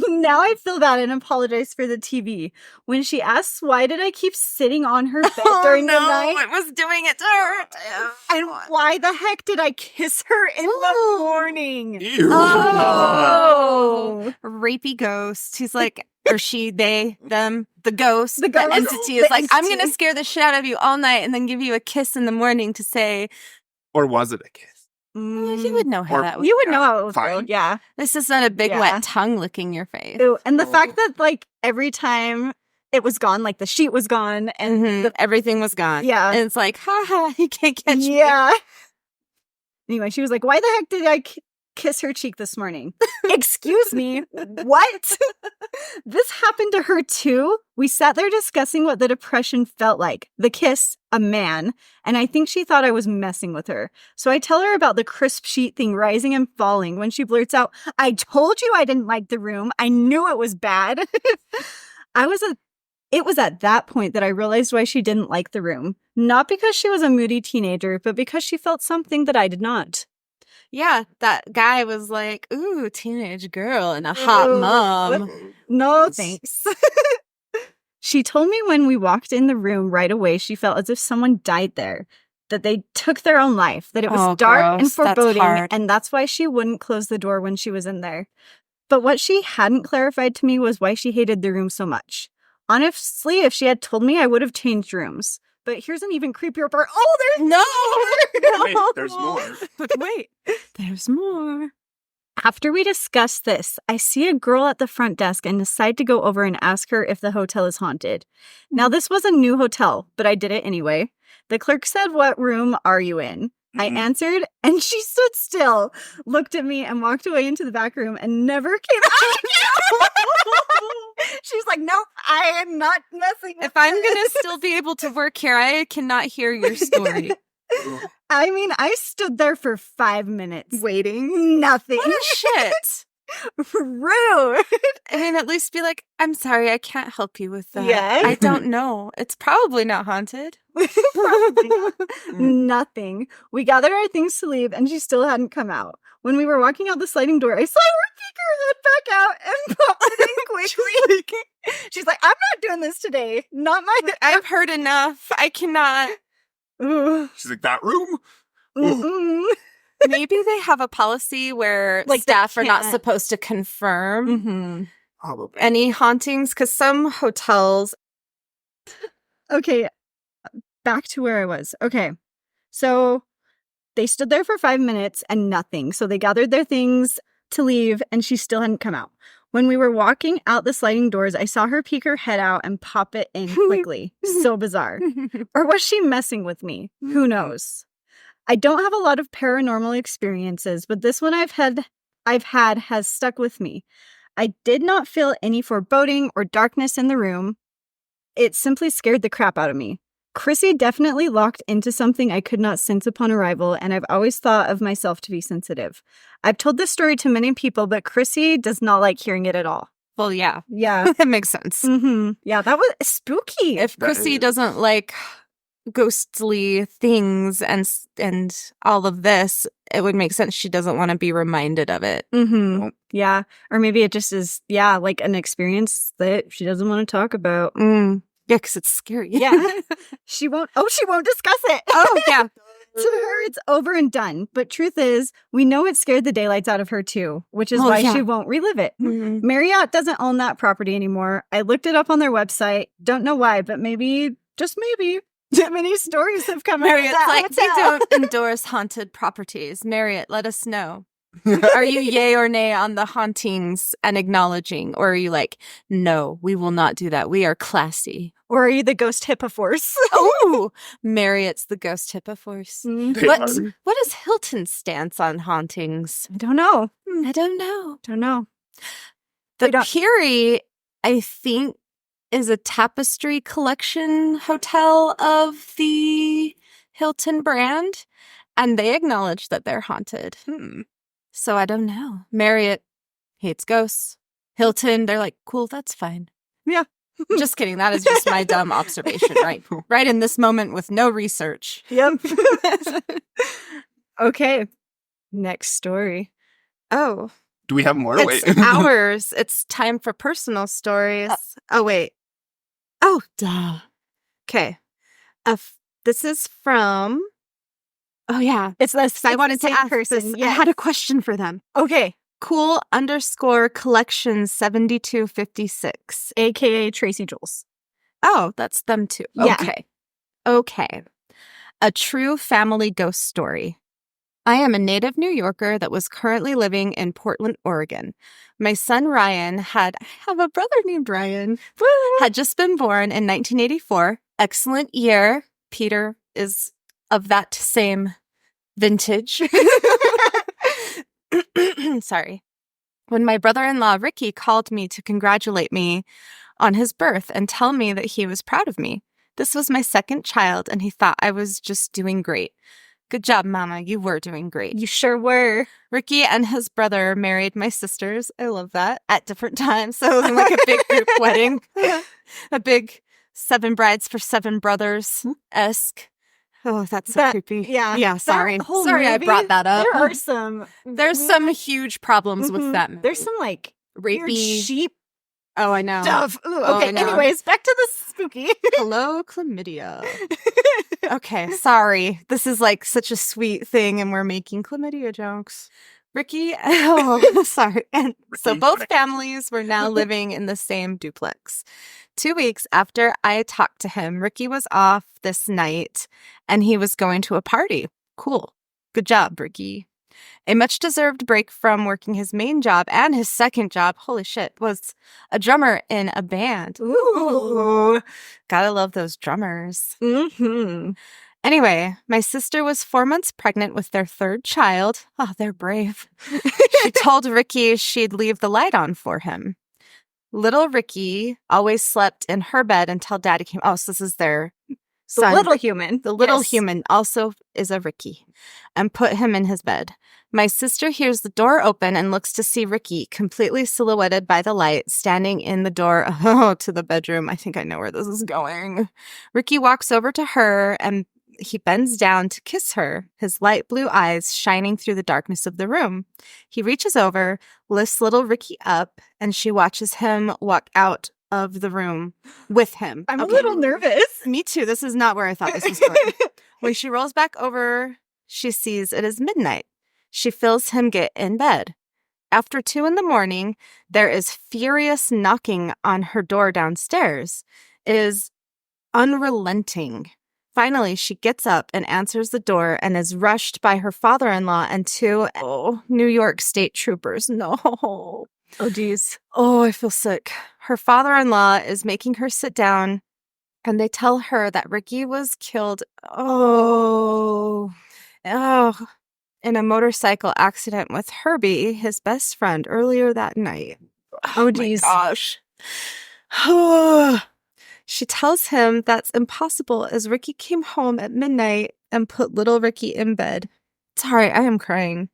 Now I feel bad and apologize for the TV. When she asks why did I keep sitting on her bed during the night, it was doing it to her too. and why the heck did I kiss her in the morning? Ew. Oh. Rapey ghost. He's like, or she, they, them, the ghost, The ghost. entity The is like, I'm entity. going to scare the shit out of you all night and then give you a kiss in the morning to say, Or was it a kiss? you would know how Or- that would You would know how it would Fine. go. Yeah. This is not a big Yeah. wet tongue licking your face. Ew. And the Oh. fact that like every time it was gone, like the sheet was gone and Mhm. Everything was gone. Yeah. And it's like, haha, you can't catch me. yeah. Anyway, she was like, "Why the heck did I kiss her cheek this morning?" Excuse me, what? This happened to her too. We sat there discussing what the depression felt like. The kiss, a man, and I think she thought I was messing with her. So I tell her about the crisp sheet thing rising and falling when she blurts out, "I told you I didn't like the room. I knew it was bad." It was at that point that I realized why she didn't like the room. Not because she was a moody teenager, but because she felt something that I did not. Yeah, that guy was like, ooh, teenage girl and a hot mom. No, thanks. She told me when we walked in the room right away, she felt as if someone died there, that they took their own life, that it was Oh, dark and gross. That's foreboding, hard. and that's why she wouldn't close the door when she was in there. But what she hadn't clarified to me was why she hated the room so much. Honestly, if she had told me, I would have changed rooms. But here's an even creepier part. Oh, there's No! Wait, there's more. But wait, there's more. After we discuss this, I see a girl at the front desk and decide to go over and ask her if the hotel is haunted. Now, this was a new hotel, but I did it anyway. The clerk said, "What room are you in?" I answered, and she stood still, looked at me, and walked away into the back room and never came out. She's like, "Nope, I am not messing with If I'm this." going to still be able to work here, I cannot hear your story. I mean, I stood there for 5 minutes. Waiting. Nothing. What a shit. Rude. I mean, at least be like, I'm sorry, I can't help you with that. Yeah. I don't know. It's probably not haunted. Probably not. Nothing. We gathered our things to leave, and she still hadn't come out. When we were walking out the sliding door, I saw her peek her head back out and pop it in quickly. She's like, "I'm not doing this today. Not my." I've heard enough. I cannot. Ooh. She's like, that room? Mm-mm. Maybe they have a policy where Like, they staff are not can't. supposed to confirm. Mm-hmm. Probably. Any hauntings? Because some hotels. Okay, back to where I was. Okay, so they stood there for 5 minutes and nothing. So they gathered their things to leave, and she still hadn't come out. When we were walking out the sliding doors, I saw her peek her head out and pop it in quickly. So bizarre. Or was she messing with me? Who knows? I don't have a lot of paranormal experiences, but this one I've had has stuck with me. I did not feel any foreboding or darkness in the room. It simply scared the crap out of me. Chrissy definitely locked into something I could not sense upon arrival, and I've always thought of myself to be sensitive. I've told this story to many people, but Chrissy does not like hearing it at all. Well, yeah. Yeah. It makes sense. Mm-hmm. Yeah, that was spooky. If Chrissy doesn't like ghostly things and all of this, it would make sense she doesn't want to be reminded of it. Mm-hmm. Yeah. Or maybe it just is, like an experience that she doesn't want to talk about. Yeah, because it's scary. Yeah. She won't discuss it. Oh, yeah. To her, it's over and done. But truth is, we know it scared the daylights out of her too, which is why she won't relive it. Mm-hmm. Marriott doesn't own that property anymore. I looked it up on their website. Don't know why, but maybe, just maybe, too many stories have come out of Marriott's that like, we hotel. don't endorse haunted properties. Marriott, let us know. Are you yay or nay on the hauntings and acknowledging? Or are you like, no, we will not do that. We are classy. Or are you the ghost hippoforce? Oh, Marriott's the ghost hippoforce. They What are. is Hilton's stance on hauntings? I don't know. I don't know. Don't know. The Peary, I think, is a tapestry collection hotel of the Hilton brand, and they acknowledge that they're haunted. So I don't know. Marriott hates ghosts. Hilton, they're like, cool, that's fine. Yeah. Just kidding. That is just my dumb observation, right? Right in this moment with no research. Yep. Okay. Next story. Oh. Do we have more? It's Wait. ours. It's time for personal stories. Oh, wait. Oh, duh. Okay. This is from... Oh, yeah. It's this. I wanted to ask person. this. Yeah. I had a question for them. Okay. Cool_collection 7256. AKA Tracy Jules. Oh, that's them too. Yeah. Okay. A true family ghost story. I am a native New Yorker that was currently living in Portland, Oregon. My son Ryan I have a brother named Ryan, had just been born in 1984. Excellent year. Peter is of that same vintage. Sorry. When my brother-in-law Ricky called me to congratulate me on his birth and tell me that he was proud of me. This was my second child, and he thought I was just doing great. Good job, Mama. You were doing great. You sure were. Ricky and his brother married my sisters. I love that. At different times. So it was like a big group wedding. A big 7 brides for 7 brothers-esque. Oh, that's so creepy. Yeah. Yeah, sorry. Sorry, I brought that up. There's some huge problems with them. There's some like weird rapey sheep Oh, I know. stuff. Ooh, Oh, okay, I know. anyways, back to the spooky. Hello, chlamydia. Okay, sorry. This is like such a sweet thing, and we're making chlamydia jokes. Ricky, sorry. And so both families were now living in the same duplex. 2 weeks after I talked to him, Ricky was off this night, and he was going to a party. Cool. Good job, Ricky. A much-deserved break from working his main job and his second job, holy shit, was a drummer in a band. Ooh. Gotta love those drummers. Mm-hmm. Anyway, my sister was 4 months pregnant with their third child. Oh, they're brave. She told Ricky she'd leave the light on for him. Little Ricky always slept in her bed until Daddy came. Oh, so this is their son. The little human. The little Yes. human also is a Ricky, and put him in his bed. My sister hears the door open and looks to see Ricky, completely silhouetted by the light, standing in the door to the bedroom. I think I know where this is going. Ricky walks over to her, and he bends down to kiss her, his light blue eyes shining through the darkness of the room. He reaches over, lifts little Ricky up, and she watches him walk out of the room with him. I'm Okay. a little nervous. Me too. This is not where I thought this was going. When she rolls back over, she sees it is midnight. She feels him get in bed. After 2 a.m, there is furious knocking on her door downstairs. It is unrelenting. Finally, she gets up and answers the door and is rushed by her father-in-law and 2 New York State troopers. No. Oh, geez. Oh, I feel sick. Her father-in-law is making her sit down, and they tell her that Ricky was killed. Oh, in a motorcycle accident with Herbie, his best friend, earlier that night. Oh, geez. My gosh. She tells him that's impossible as Ricky came home at midnight and put little Ricky in bed. Sorry, I am crying.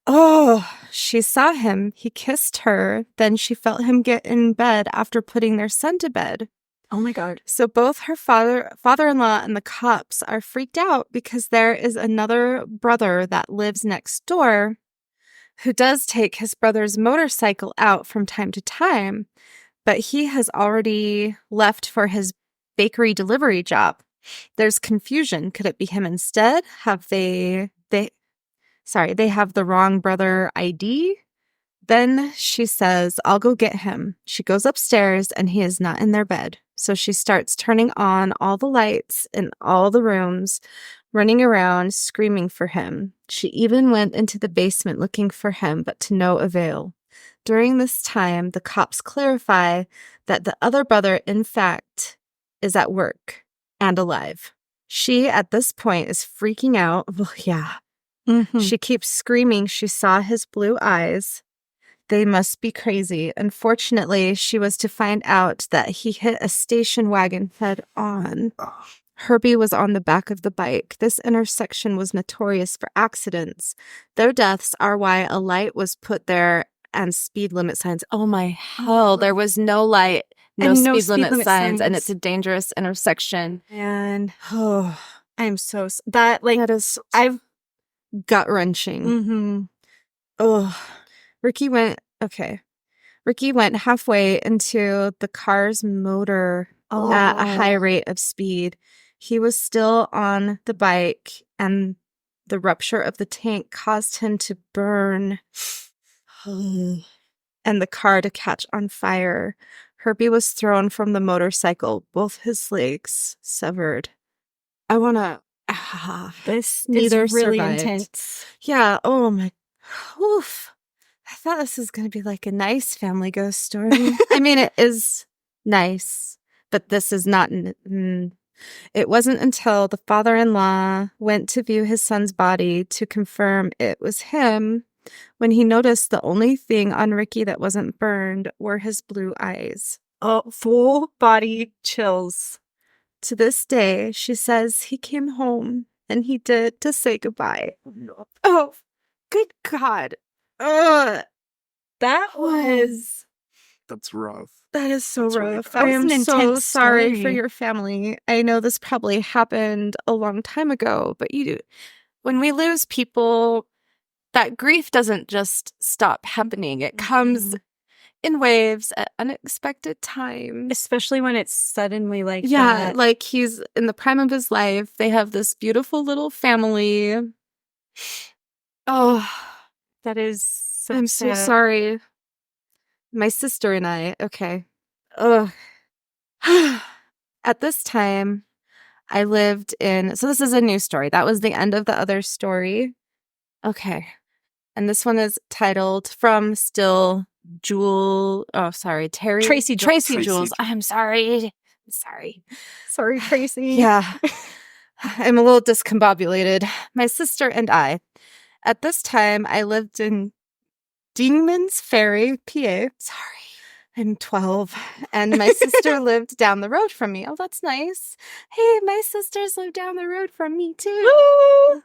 Oh, she saw him. He kissed her. Then she felt him get in bed after putting their son to bed. Oh, my God. So both her father-in-law and the cops are freaked out because there is another brother that lives next door who does take his brother's motorcycle out from time to time, but he has already left for his bakery delivery job. There's confusion. Could it be him instead? They have the wrong brother ID? Then she says, I'll go get him. She goes upstairs and he is not in their bed. So she starts turning on all the lights in all the rooms, running around, screaming for him. She even went into the basement looking for him, but to no avail. During this time, the cops clarify that the other brother, in fact, is at work and alive. She, at this point, is freaking out. Well, yeah. Mm-hmm. She keeps screaming she saw his blue eyes. They must be crazy. Unfortunately, she was to find out that he hit a station wagon head on. Herbie was on the back of the bike. This intersection was notorious for accidents. Their deaths are why a light was put there and speed limit signs. Oh my hell, there was no light, no speed limit signs, and it's a dangerous intersection. And Oh, I'm so that is I've gut-wrenching. Mm-hmm. Oh, Ricky went halfway into the car's motor at a high rate of speed. He was still on the bike, and the rupture of the tank caused him to burn and the car to catch on fire. Herbie was thrown from the motorcycle, both his legs severed. I want to... this neither is really survived. intense. Yeah, oh my... Oof. I thought this was going to be like a nice family ghost story. I mean, it is nice, but this is not... It wasn't until the father-in-law went to view his son's body to confirm it was him when he noticed the only thing on Ricky that wasn't burned were his blue eyes. Oh, full body chills. To this day, she says he came home and he did to say goodbye. Oh, good God. Ugh. That was... That's rough. That is so That's really rough. rough. I am That was an so intense sorry story. for your family. I know this probably happened a long time ago, but when we lose people, that grief doesn't just stop happening. It comes in waves at unexpected times. Especially when it's suddenly like Yeah, that. like he's in the prime of his life. They have this beautiful little family. Oh, That is so I'm so sad. sorry. My sister and I, okay. Ugh. At this time, I lived in, so this is a new story. That was the end of the other story. Okay. And this one is titled From Still Jewel, Tracy Jules. I'm sorry. Sorry, Tracy. Yeah. I'm a little discombobulated. My sister and I. At this time, I lived in Dingman's Ferry, PA. Sorry. I'm 12, and my sister lived down the road from me. Oh, that's nice. Hey, my sisters live down the road from me, too.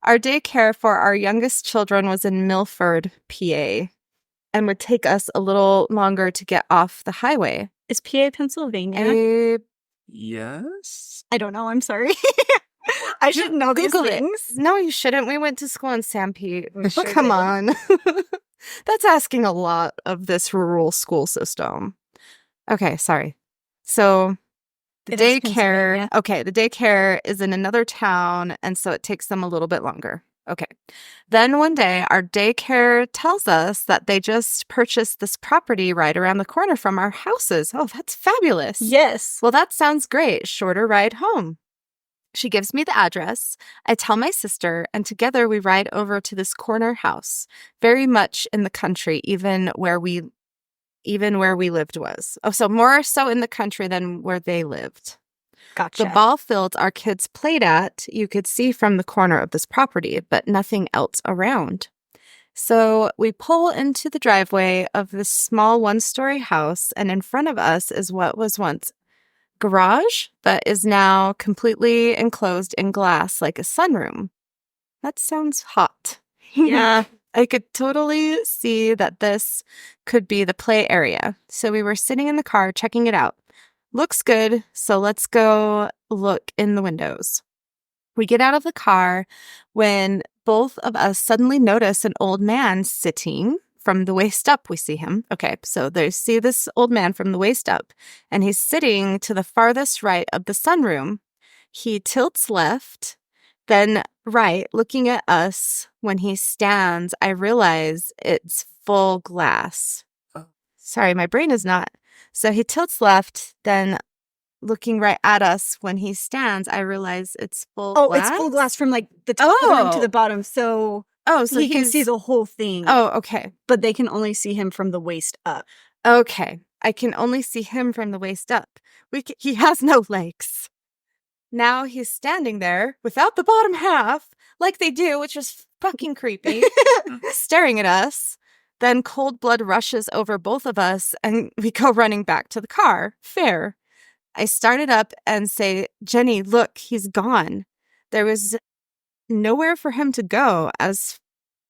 Our daycare for our youngest children was in Milford, PA, and would take us a little longer to get off the highway. Is PA Pennsylvania? Yes? I don't know. I'm sorry. I should know these Google it. things. No, you shouldn't. We went to school in San Pete. Sure Come did. on. That's asking a lot of this rural school system. Okay, sorry. So the It is daycare, Pennsylvania. the daycare is in another town, and so it takes them a little bit longer. Okay. Then one day, our daycare tells us that they just purchased this property right around the corner from our houses. Oh, that's fabulous. Yes. Well, that sounds great. Shorter ride home. She gives me the address. I tell my sister, and together we ride over to this corner house, very much in the country, even where we lived was. Oh, so more so in the country than where they lived. Gotcha. The ball fields our kids played at, you could see from the corner of this property, but nothing else around. So we pull into the driveway of this small one-story house, and in front of us is what was once garage, but is now completely enclosed in glass like a sunroom. That sounds hot. Yeah. I could totally see that this could be the play area. So we were sitting in the car checking it out. Looks good, so let's go look in the windows. We get out of the car when both of us suddenly notice an old man sitting from the waist up. We see him. Okay, so they see this old man from the waist up, and he's sitting to the farthest right of the sunroom. He tilts left, then right, looking at us. When he stands, I realize it's full glass. Sorry, my brain is not. So he tilts left, then looking right at us. When he stands, I realize it's full glass. Oh, it's full glass from like the top of the room to the bottom. So he can see the whole thing. Oh, okay. But they can only see him from the waist up. Okay. I can only see him from the waist up. He has no legs. Now he's standing there without the bottom half, like they do, which is fucking creepy, staring at us. Then cold blood rushes over both of us, and we go running back to the car. Fair. I start it up and say, Jenny, look, he's gone. There was nowhere for him to go, as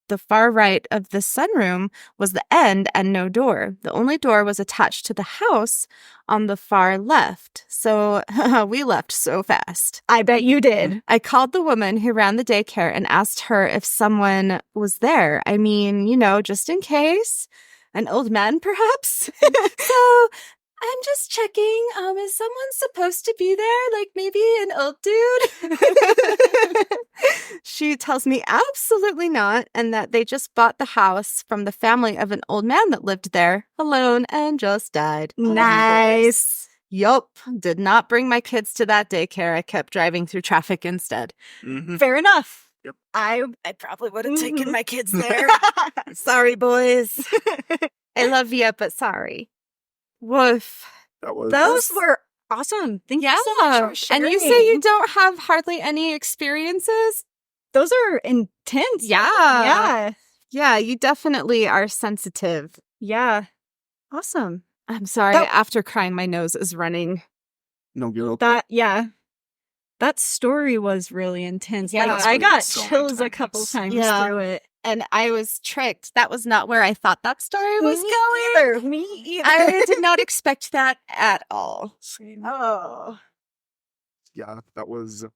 the far right of the sunroom was the end and no door. The only door was attached to the house on the far left. So we left so fast. I bet you did. I called the woman who ran the daycare and asked her if someone was there. I mean, just in case. An old man, perhaps? So I'm just checking. Is someone supposed to be there? Like maybe an old dude? She tells me absolutely not, and that they just bought the house from the family of an old man that lived there alone and just died. Nice. Yup. Did not bring my kids to that daycare. I kept driving through traffic instead. Mm-hmm. Fair enough. Yep. I probably would have taken my kids there. Sorry, boys. I love you, but sorry. Woof. Those were awesome. Thank you so much for sharing. And you say you don't have hardly any experiences? Those are intense. Yeah. Yeah, you definitely are sensitive. Yeah. Awesome. I'm sorry. After crying, my nose is running. No, you're okay. That story was really intense. Yeah, I got so chills a intense. couple times Yeah. through it. And I was tricked. That was not where I thought that story was Me going. either. Me either. I did not expect that at all. Oh. Yeah, that was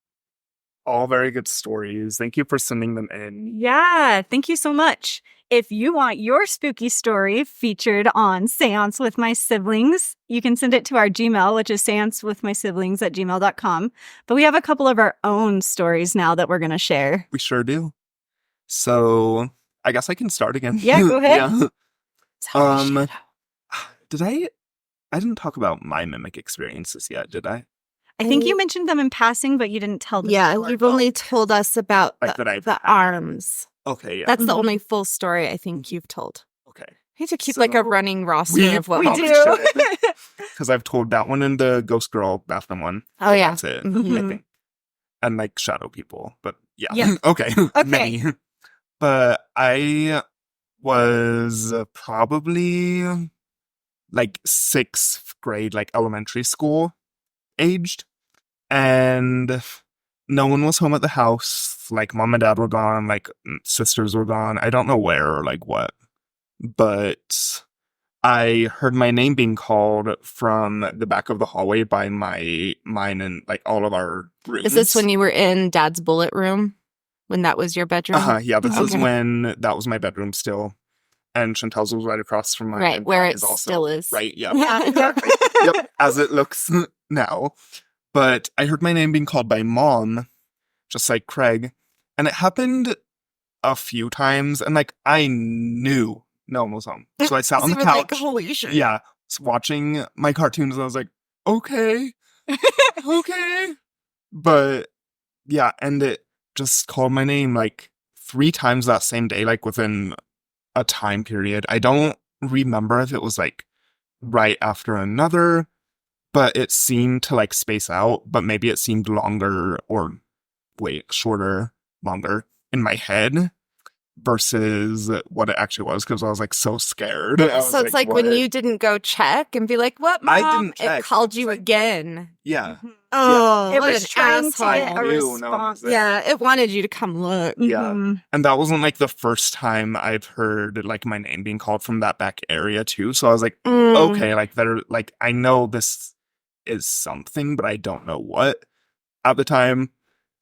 all very good stories. Thank you for sending them in. Yeah, thank you so much. If you want your spooky story featured on Seance with My Siblings, you can send it to our Gmail, which is seancewithmysiblings@gmail.com. But we have a couple of our own stories now that we're going to share. We sure do. So I guess I can start again. Yeah, go ahead. Yeah. I didn't talk about my mimic experiences yet, did I? I think you mentioned them in passing, but you didn't tell the story. You've only told us about the arms. Okay, yeah. That's the only full story I think you've told. Okay. We need to keep like a running roster of what we we do. Because I've told that one and the Ghost Girl bathroom one. Oh, yeah. That's it, Mhm. I think. And like shadow people, but yeah. Yeah. Okay. Okay. Many. But I was probably like 6th grade, like elementary school aged. And no one was home at the house. Like mom and dad were gone, like sisters were gone. I don't know where or like what. But I heard my name being called from the back of the hallway by mine and like all of our rooms. Is this when you were in Dad's bullet room? When that was your bedroom? Yeah, this is Okay. when that was my bedroom still. And Chantel's was right across from mine. Right, and where mine it is also still is. Right, yeah. Yeah. Yep, as it looks now. But I heard my name being called by mom, just like Craig. And it happened a few times, and like I knew no one was home, so I sat on the You were couch. like, holy shit. Yeah, watching my cartoons, and I was like, okay, okay. But yeah, and it just called my name like 3 times that same day, like within a time period. I don't remember if it was like right after another, but it seemed to like space out, but maybe it seemed longer or shorter, longer in my head versus what it actually was, because I was like so scared. So it's like when you didn't go check and be like, what, Mom? I didn't check. It called you again. Yeah. Oh, It what was an trying to asshole. get a I knew no one response. was there. Yeah, it wanted you to come look. Yeah. Mhm. And that wasn't like the first time I've heard like my name being called from that back area too. So I was like, okay, like there, like I know this is something, but I don't know what at the time.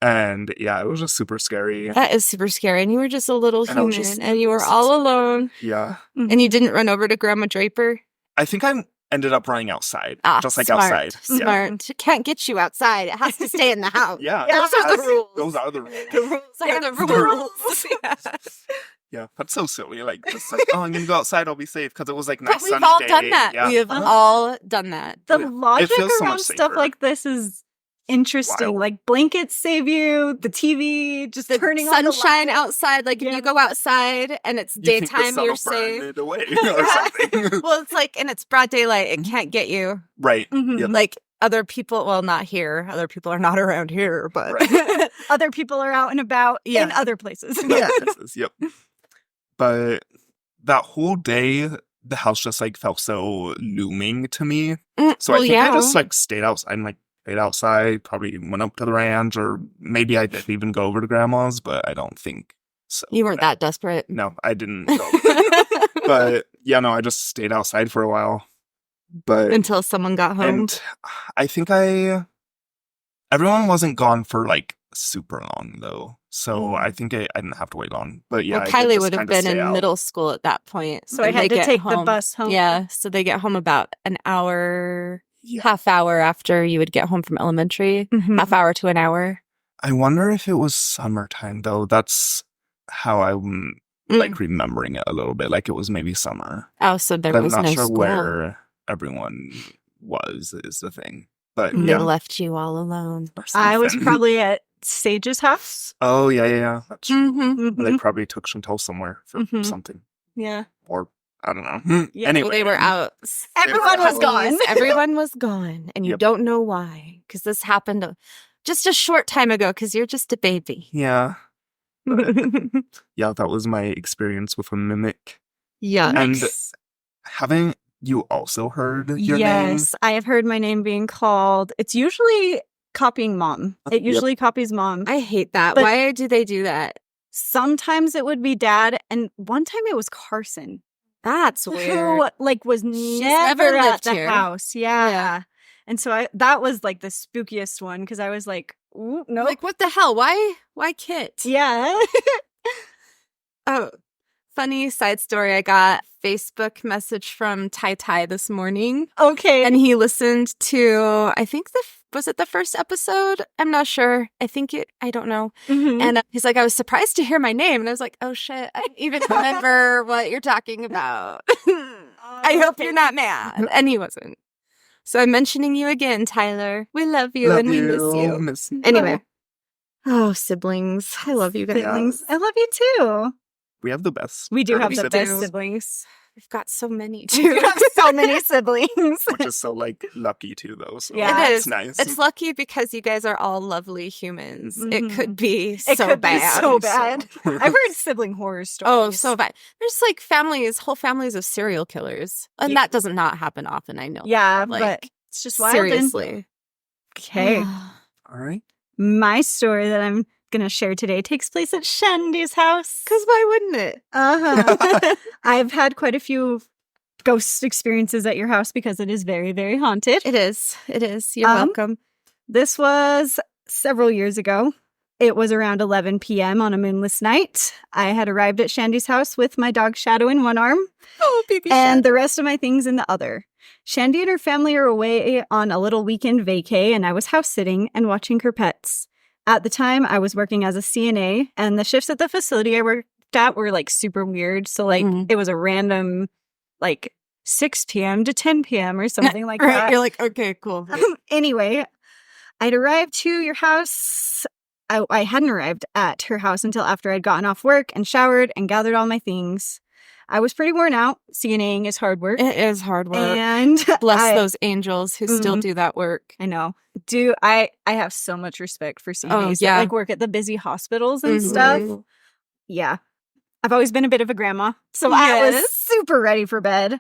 And yeah, it was just super scary. That is super scary. And you were just a little And I was human just- and you were all alone. Yeah. And you didn't run over to Grandma Draper. I think I ended up running outside. Just like smart, outside. Yeah. Smart. It can't get you outside. It has to stay in the house. Yeah. Those are the That's- rules. Those are the rules. The rules are the The rules. Yeah. Yeah, that's so silly. Like, just like, oh, I'm gonna go outside. I'll be safe because it was like nice But we've sunny all day. done that. Yeah. We have all done that. The Yeah. logic It feels so around much stuff safer. like this is interesting. Wild. Like blankets save you, the TV, just The turning on the sunshine lights. outside. Like if Yeah. you go outside and it's You think the daytime, sun you're will burn safe. it away or something. Well, it's like, and it's broad daylight. It can't get you. Right. Mhm. Yep. Like other people, well, not here. Other people are not around here, but Other people are out and about Yeah. in other places. Yeah. Yep. But that whole day, the house just like felt so looming to me. So I think I just like stayed outside and like stayed outside, probably went up to the ranch, or maybe I did even go over to grandma's, but I don't think so. You weren't that desperate. No, I didn't go. But yeah, no, I just stayed outside for a while. But Until someone got home. and I think everyone wasn't gone for like super long though. So I think I didn't have to wait long. But yeah, Well, I did Kylie just would have kinda been stay in out. middle school at that point. So I and they had to get take the home. bus home. Yeah. So they get home about an hour, Yeah. half hour after you would get home from elementary. Mhm. Half hour to an hour. I wonder if it was summertime though. That's how I'm like remembering it a little bit. Like it was maybe summer. Oh, so there But I'm was not no sure school. where everyone was is the thing. But They yeah. left you all alone. or I was something. probably at Sage's house. Oh yeah. That's Mm-hmm. They probably took Chantal somewhere for Mhm. something. Yeah. Or I don't know. Yeah, Anyway. They were out. Everyone was gone. Everyone was gone. And you Yep. don't know why. Because this happened just a short time ago because you're just a baby. Yeah. Yeah, that was my experience with a mimic. Yeah. And haven't you also heard your name? Yes, I have heard my name being called. It's usually copying mom. It Yep. usually copies mom. I hate that. But- Why do they do that? Sometimes it would be dad, and one time it was Carson, That's who weird. like was never never at lived the here. house. Yeah. And so that was like the spookiest one because I was like, ooh, no, Like, what the hell? Why Kit? yeah. Oh, funny side story. I got a Facebook message from Tai this morning. Okay. And he listened to, I think was it the first episode? I'm not sure. I don't know. Mhm. And he's like, I was surprised to hear my name. And I was like, oh shit, I don't even remember what you're talking about. I hope you're not mad. And he wasn't. So I'm mentioning you again, Tyler. We love you Love and we miss you. Miss you. Anyway. Oh, siblings. I love you guys. Siblings. I love you too. We have the best. We do pair have of the best siblings, siblings. We've got so many We too. have so many siblings. which is so like lucky too, though. So Yeah. It it's is. nice. It's lucky because you guys are all lovely humans. It Mhm. could be It so could be bad. so bad. I've heard sibling horror stories. Oh, so bad. There's like whole families of serial killers. And Yeah. that does not happen often, I know. Yeah, Like, but it's just wild. seriously. Okay. All right. My story that I'm going to share today takes place at Shandi's house. Because why wouldn't it? Uh-huh. I've had quite a few ghost experiences at your house because it is very, very haunted. It is. It is. You're Um, welcome. This was several years ago. It was around 11 p.m. on a moonless night. I had arrived at Shandi's house with my dog Shadow in one arm Oh, baby. and the rest of my things in the other. Shandi and her family are away on a little weekend vacay, and I was house sitting and watching her pets. At the time, I was working as a CNA, and the shifts at the facility I looked at were like super weird. So like it was a random like 6 p.m. to 10 p.m. or something like that. You're like, okay, cool. Anyway, I'd arrived to your house. I hadn't arrived at her house until after I'd gotten off work and showered and gathered all my things. I was pretty worn out. CNAing is hard work. It is hard work. And bless those angels who still do that work. I know. I have so much respect for CNAs that like work at the busy hospitals and stuff. Yeah. I've always been a bit of a grandma, so I was super ready for bed.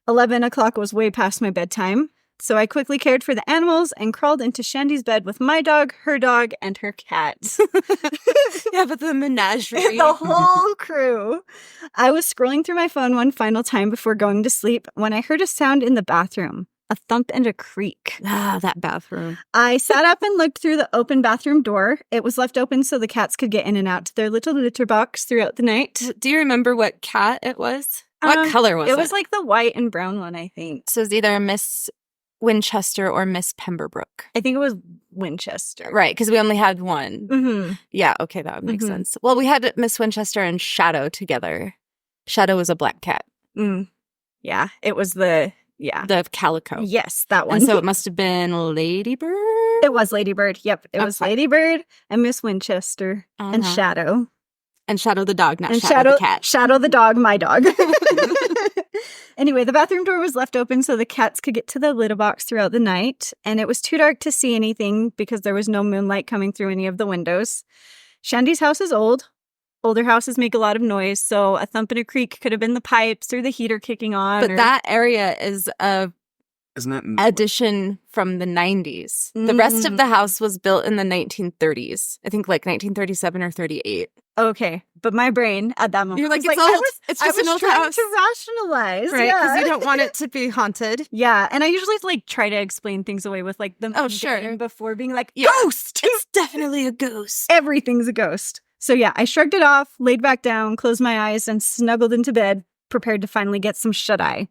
11 o'clock was way past my bedtime, so I quickly cared for the animals and crawled into Shandy's bed with my dog, and her cat. Yeah, but the menagerie. The whole crew. I was scrolling through my phone one final time before going to sleep when I heard a sound in the bathroom. A thump and a creak. Ah, that bathroom. I sat up and looked through the open bathroom door. It was left open so the cats could get in and out to their little litter box throughout the night. Do you remember what cat it was? What color was it? It was like the white and brown one, I think. So it was either Miss Winchester or Miss Pembroke. I think it was Winchester. Right, because we only had one. Mm-hmm. Yeah, okay, that would make sense. Well, we had Miss Winchester and Shadow together. Shadow was a black cat. Yeah, it was the calico. Yes, that one. And so it must have been Ladybird? It was Ladybird. Yep, it was Ladybird and Miss Winchester and Shadow. And Shadow the dog, not Shadow the cat. Shadow the dog, my dog. Anyway, the bathroom door was left open so the cats could get to the litter box throughout the night, and it was too dark to see anything because there was no moonlight coming through any of the windows. Shandy's house is old. Older houses make a lot of noise, so a thump and a creak could have been the pipes or the heater kicking on. But that area is a Isn't it? addition from the 90s. The rest of the house was built in the 1930s. I think like 1937 or 38. Okay, but my brain at that moment You're like, was it's old. It's just an old house. To rationalize, right? Because you don't want it to be haunted. Yeah, and I usually like try to explain things away with like the sure before being like yeah. Ghost. It's definitely a ghost. Everything's a ghost. So yeah, I shrugged it off, laid back down, closed my eyes, and snuggled into bed, prepared to finally get some shut-eye.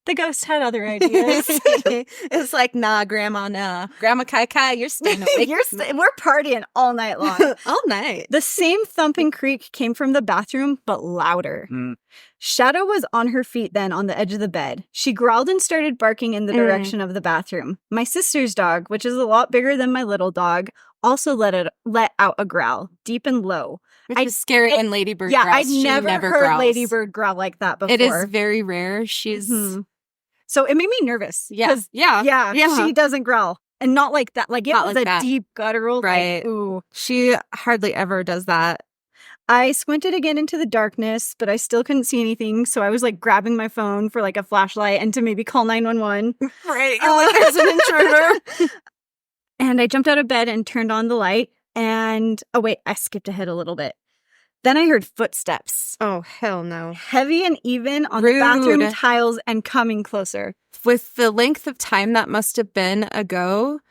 The ghost had other ideas. It's like, nah, Grandma, nah. Grandma Kai, you're staying awake. We're partying all night long. All night. The same thump and creak came from the bathroom, but louder. Shadow was on her feet then on the edge of the bed. She growled and started barking in the direction of the bathroom. My sister's dog, which is a lot bigger than my little dog, also let out a growl, deep and low. Which is scary when Ladybird growls. I'd never heard growls. Ladybird growl like that before. It is very rare. She's... So it made me nervous. Yeah. She doesn't growl. And not like that. Like it not was like a deep guttural. Right. Like, ooh. She hardly ever does that. I squinted again into the darkness, but I still couldn't see anything. So I was like grabbing my phone for like a flashlight and to maybe call 911. Right. You're like, there's an intruder. And I jumped out of bed and turned on the light. And oh wait, I skipped ahead a little bit. Then I heard footsteps. Oh, hell no. Heavy and even on the bathroom tiles and coming closer. With the length of time that must have been ago,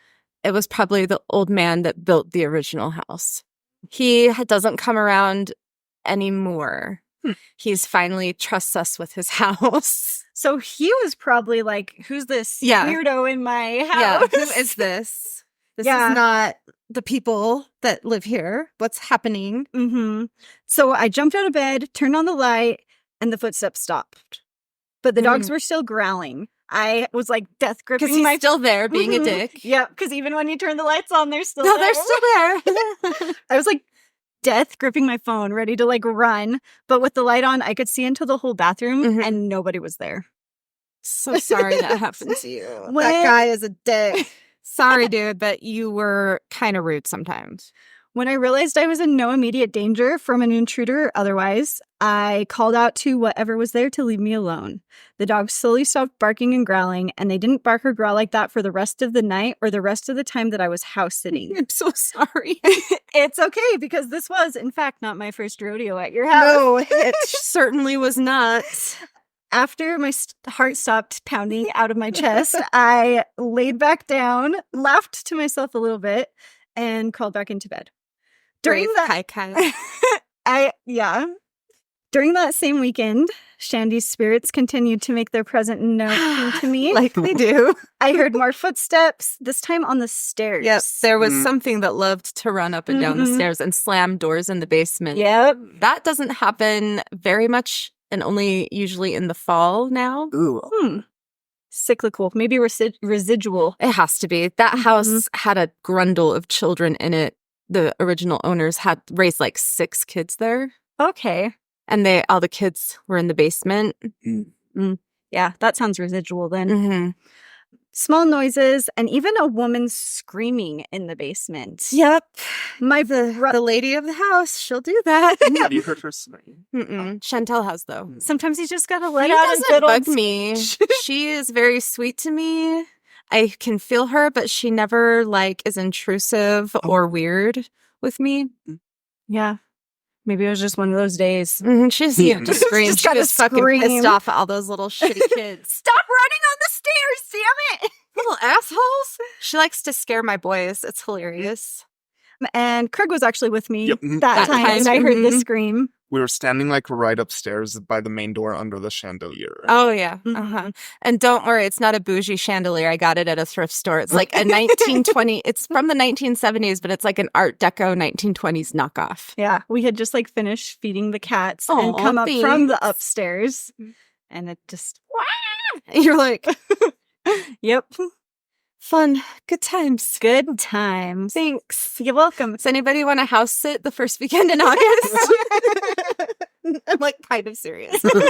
it was probably the old man that built the original house. He doesn't come around anymore. He's finally trusts us with his house. So he was probably like, who's this weirdo in my house? Yeah, who is this? This is not the people that live here. What's happening? So I jumped out of bed, turned on the light, and the footsteps stopped. But the dogs were still growling. I was like death gripping because he's still there being a dick. Yeah, because even when you turn the lights on, they're still there. They're still there. I was like death gripping my phone, ready to like run. But with the light on, I could see into the whole bathroom and nobody was there. So sorry that happened to you. That guy is a dick. Sorry, dude, but you were kind of rude sometimes. When I realized I was in no immediate danger from an intruder otherwise, I called out to whatever was there to leave me alone. The dogs slowly stopped barking and growling, and they didn't bark or growl like that for the rest of the night or the rest of the time that I was house sitting. I'm so sorry. It's okay, because this was, in fact, not my first rodeo at your house. No, it certainly was not. After my heart stopped pounding out of my chest, I laid back down, laughed to myself a little bit, and crawled back into bed. During that, During that same weekend, Shandy's spirits continued to make their presence known to me. Like they do. I heard more footsteps, this time on the stairs. Yep. There was something that loved to run up and down the stairs and slam doors in the basement. Yep. That doesn't happen very much and only usually in the fall now. Ooh. Cyclical, maybe residual. It has to be. That house had a grundle of children in it. The original owners had raised like 6 kids there. Okay. And all the kids were in the basement. Yeah, that sounds residual then. Mm-hmm. Small noises and even a woman screaming in the basement. Yep. The lady of the house, she'll do that. Have you heard her scream? Chantel has, though. Sometimes you just gotta let She out doesn't a little bug me. She is very sweet to me. I can feel her, but she never is intrusive or weird with me. Yeah. Maybe it was just one of those days. She's just screams. She was fucking pissed off at all those little shitty kids. Stop running on the stairs, damn it! Little assholes. She likes to scare my boys. It's hilarious. And Craig was actually with me Yep. that time, and I heard the scream. We were standing right upstairs by the main door under the chandelier. Oh, yeah. And don't worry, it's not a bougie chandelier. I got it at a thrift store. It's like a 1920, it's from the 1970s, but it's like an Art Deco 1920s knockoff. Yeah, we had just finished feeding the cats and come up from the upstairs. And it just... You're like... Yep. Fun. Good times. Good times. Thanks. You're welcome. Does anybody want to house sit the first weekend in August? I'm kind of serious. Okay.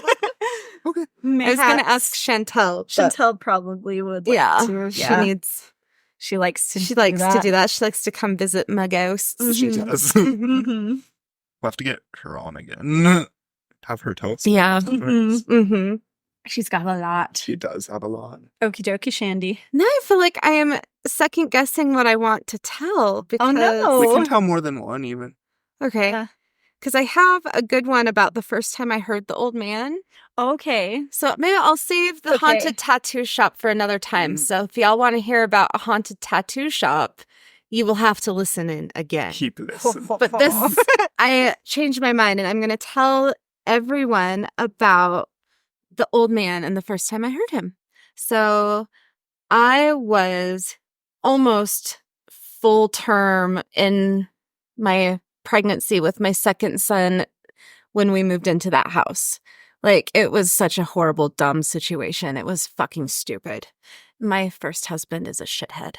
I was going to ask Chantel. Chantel probably would like to. Yeah. She likes to do that. She likes to come visit my ghosts. She does. We'll have to get her on again. Have her tell us. Yeah. She's got a lot. She does have a lot. Okie dokie, Shandi. Now I feel like I am second guessing what I want to tell. Because... Oh, no. We can tell more than one, even. Okay. Because I have a good one about the first time I heard the old man. Okay. So maybe I'll save the haunted tattoo shop for another time. So if y'all want to hear about a haunted tattoo shop, you will have to listen in again. Keep listening. But this, I changed my mind, and I'm going to tell everyone about the old man and the first time I heard him. So I was almost full term in my pregnancy with my second son when we moved into that house. It was such a horrible, dumb situation. It was fucking stupid. My first husband is a shithead.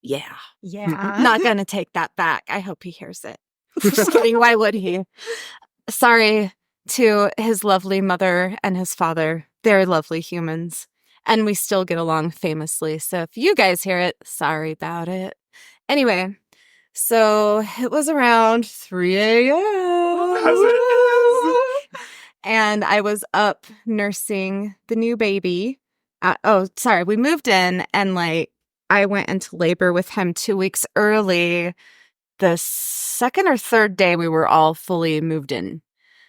Yeah. Not gonna take that back. I hope he hears it. Just kidding. Why would he? Sorry to his lovely mother and his father. They're lovely humans. And we still get along famously. So if you guys hear it, sorry about it. Anyway, so it was around 3 a.m. And I was up nursing the new baby. We moved in and I went into labor with him 2 weeks early. The second or third day we were all fully moved in.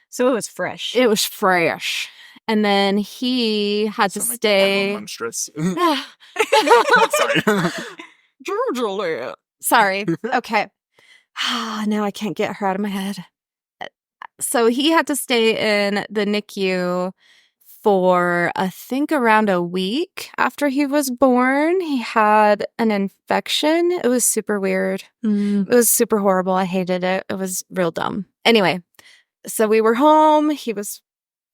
So it was fresh. It was fresh. And then he had to stay. Monstrous. Sorry. Sorry. Okay. Now I can't get her out of my head. So he had to stay in the NICU for, I think, around a week after he was born. He had an infection. It was super weird. It was super horrible. I hated it. It was real dumb. Anyway, so we were home. He was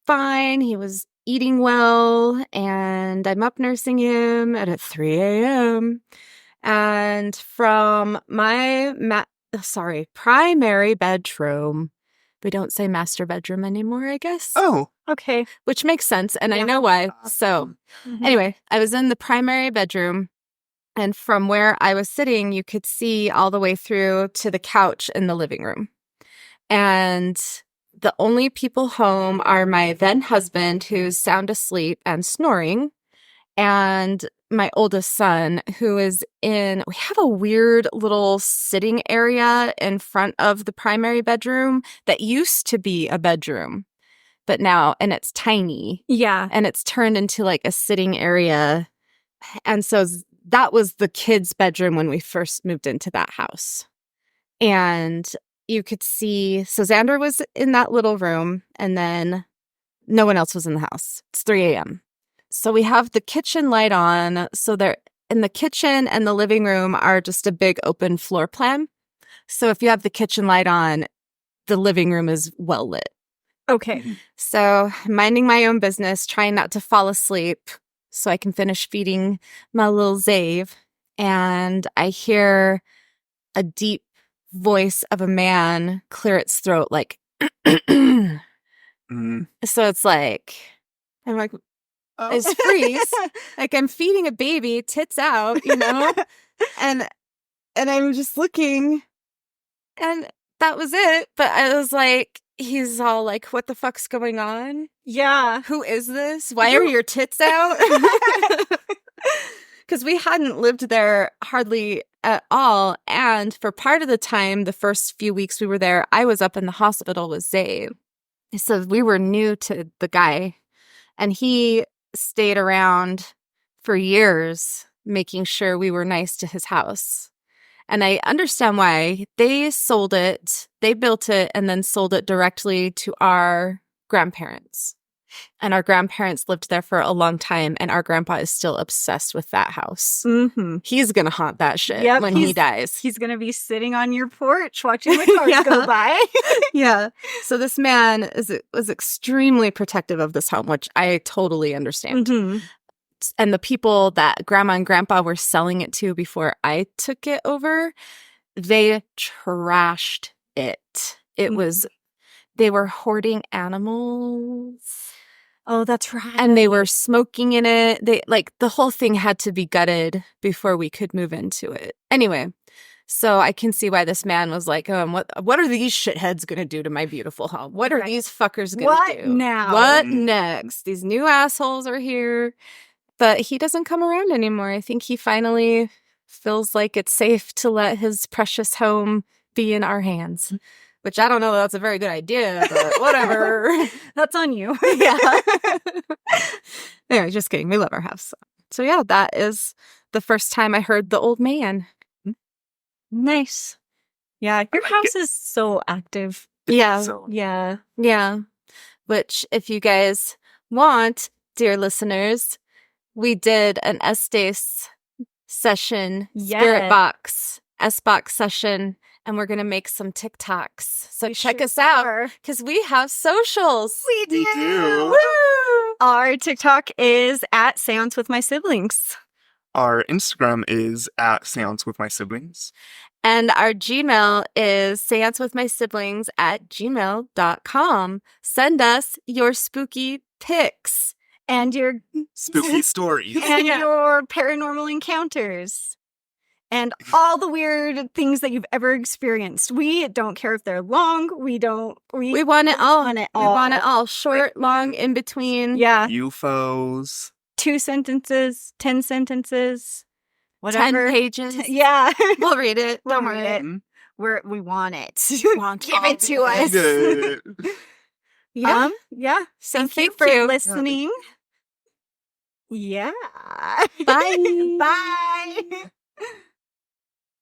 fine. He was eating well. And I'm up nursing him at 3 a.m. And from my primary bedroom, we don't say master bedroom anymore, I guess. Oh, okay. Which makes sense, and I know why. So anyway, I was in the primary bedroom, and from where I was sitting, you could see all the way through to the couch in the living room. And the only people home are my then husband, who's sound asleep and snoring, and my oldest son, who is we have a weird little sitting area in front of the primary bedroom that used to be a bedroom, but now, and it's tiny. Yeah. And it's turned into a sitting area. And so that was the kids' bedroom when we first moved into that house. And you could see, so Xander was in that little room, and then no one else was in the house. It's 3 a.m. So we have the kitchen light on. So they're in the kitchen, and the living room are just a big open floor plan. So if you have the kitchen light on, the living room is well lit. Okay. So minding my own business, trying not to fall asleep so I can finish feeding my little Zave. And I hear a deep voice of a man clear its throat like, So it's like, I'm like, is freeze. Like I'm feeding a baby, tits out, you know? and I'm just looking, and that was it. But I was like, he's all like, what the fuck's going on? Yeah. Who is this? Why are your tits out? Because we hadn't lived there hardly at all. And for part of the time, the first few weeks we were there, I was up in the hospital with Zabe. So we were new to the guy. And he stayed around for years, making sure we were nice to his house. And I understand why. They sold it, they built it, and then sold it directly to our grandparents. And our grandparents lived there for a long time, and our grandpa is still obsessed with that house. Mm-hmm. He's going to haunt that shit when he dies. He's going to be sitting on your porch watching the cars go by. Yeah. So this man was extremely protective of this home, which I totally understand. Mm-hmm. And the people that grandma and grandpa were selling it to before I took it over, they trashed it. It was, they were hoarding animals. Oh, that's right. And they were smoking in it. They the whole thing had to be gutted before we could move into it. Anyway, so I can see why this man was like, what are these shitheads going to do to my beautiful home? What are these fuckers going to do? What now? What next? These new assholes are here. But he doesn't come around anymore. I think he finally feels like it's safe to let his precious home be in our hands. Which I don't know that's a very good idea, but whatever. That's on you. Yeah. Anyway, just kidding. We love our house. So yeah, that is the first time I heard the old man. Nice. Yeah, your house is so active. Yeah. Yeah. Yeah. Which, if you guys want, dear listeners, we did an Estes session, Spirit Box, S-Box session, and we're going to make some TikToks. So check us out, because we have socials. We do. Woo! Our TikTok is at Seance with my siblings. Our Instagram is at Seance with my siblings. And our Gmail is seancewithmysiblings@gmail.com. Send us your spooky pics. And your spooky stories. And your paranormal encounters. And all the weird things that you've ever experienced. We don't care if they're long. We want it all. We want it all. Short, long, in between. Yeah. UFOs. 2 sentences, 10 sentences, whatever. 10 pages. Yeah. We'll read it. Don't worry. We want it. Give it to us. Yeah. Yeah. Thank you you for listening. Yeah. Bye. Bye.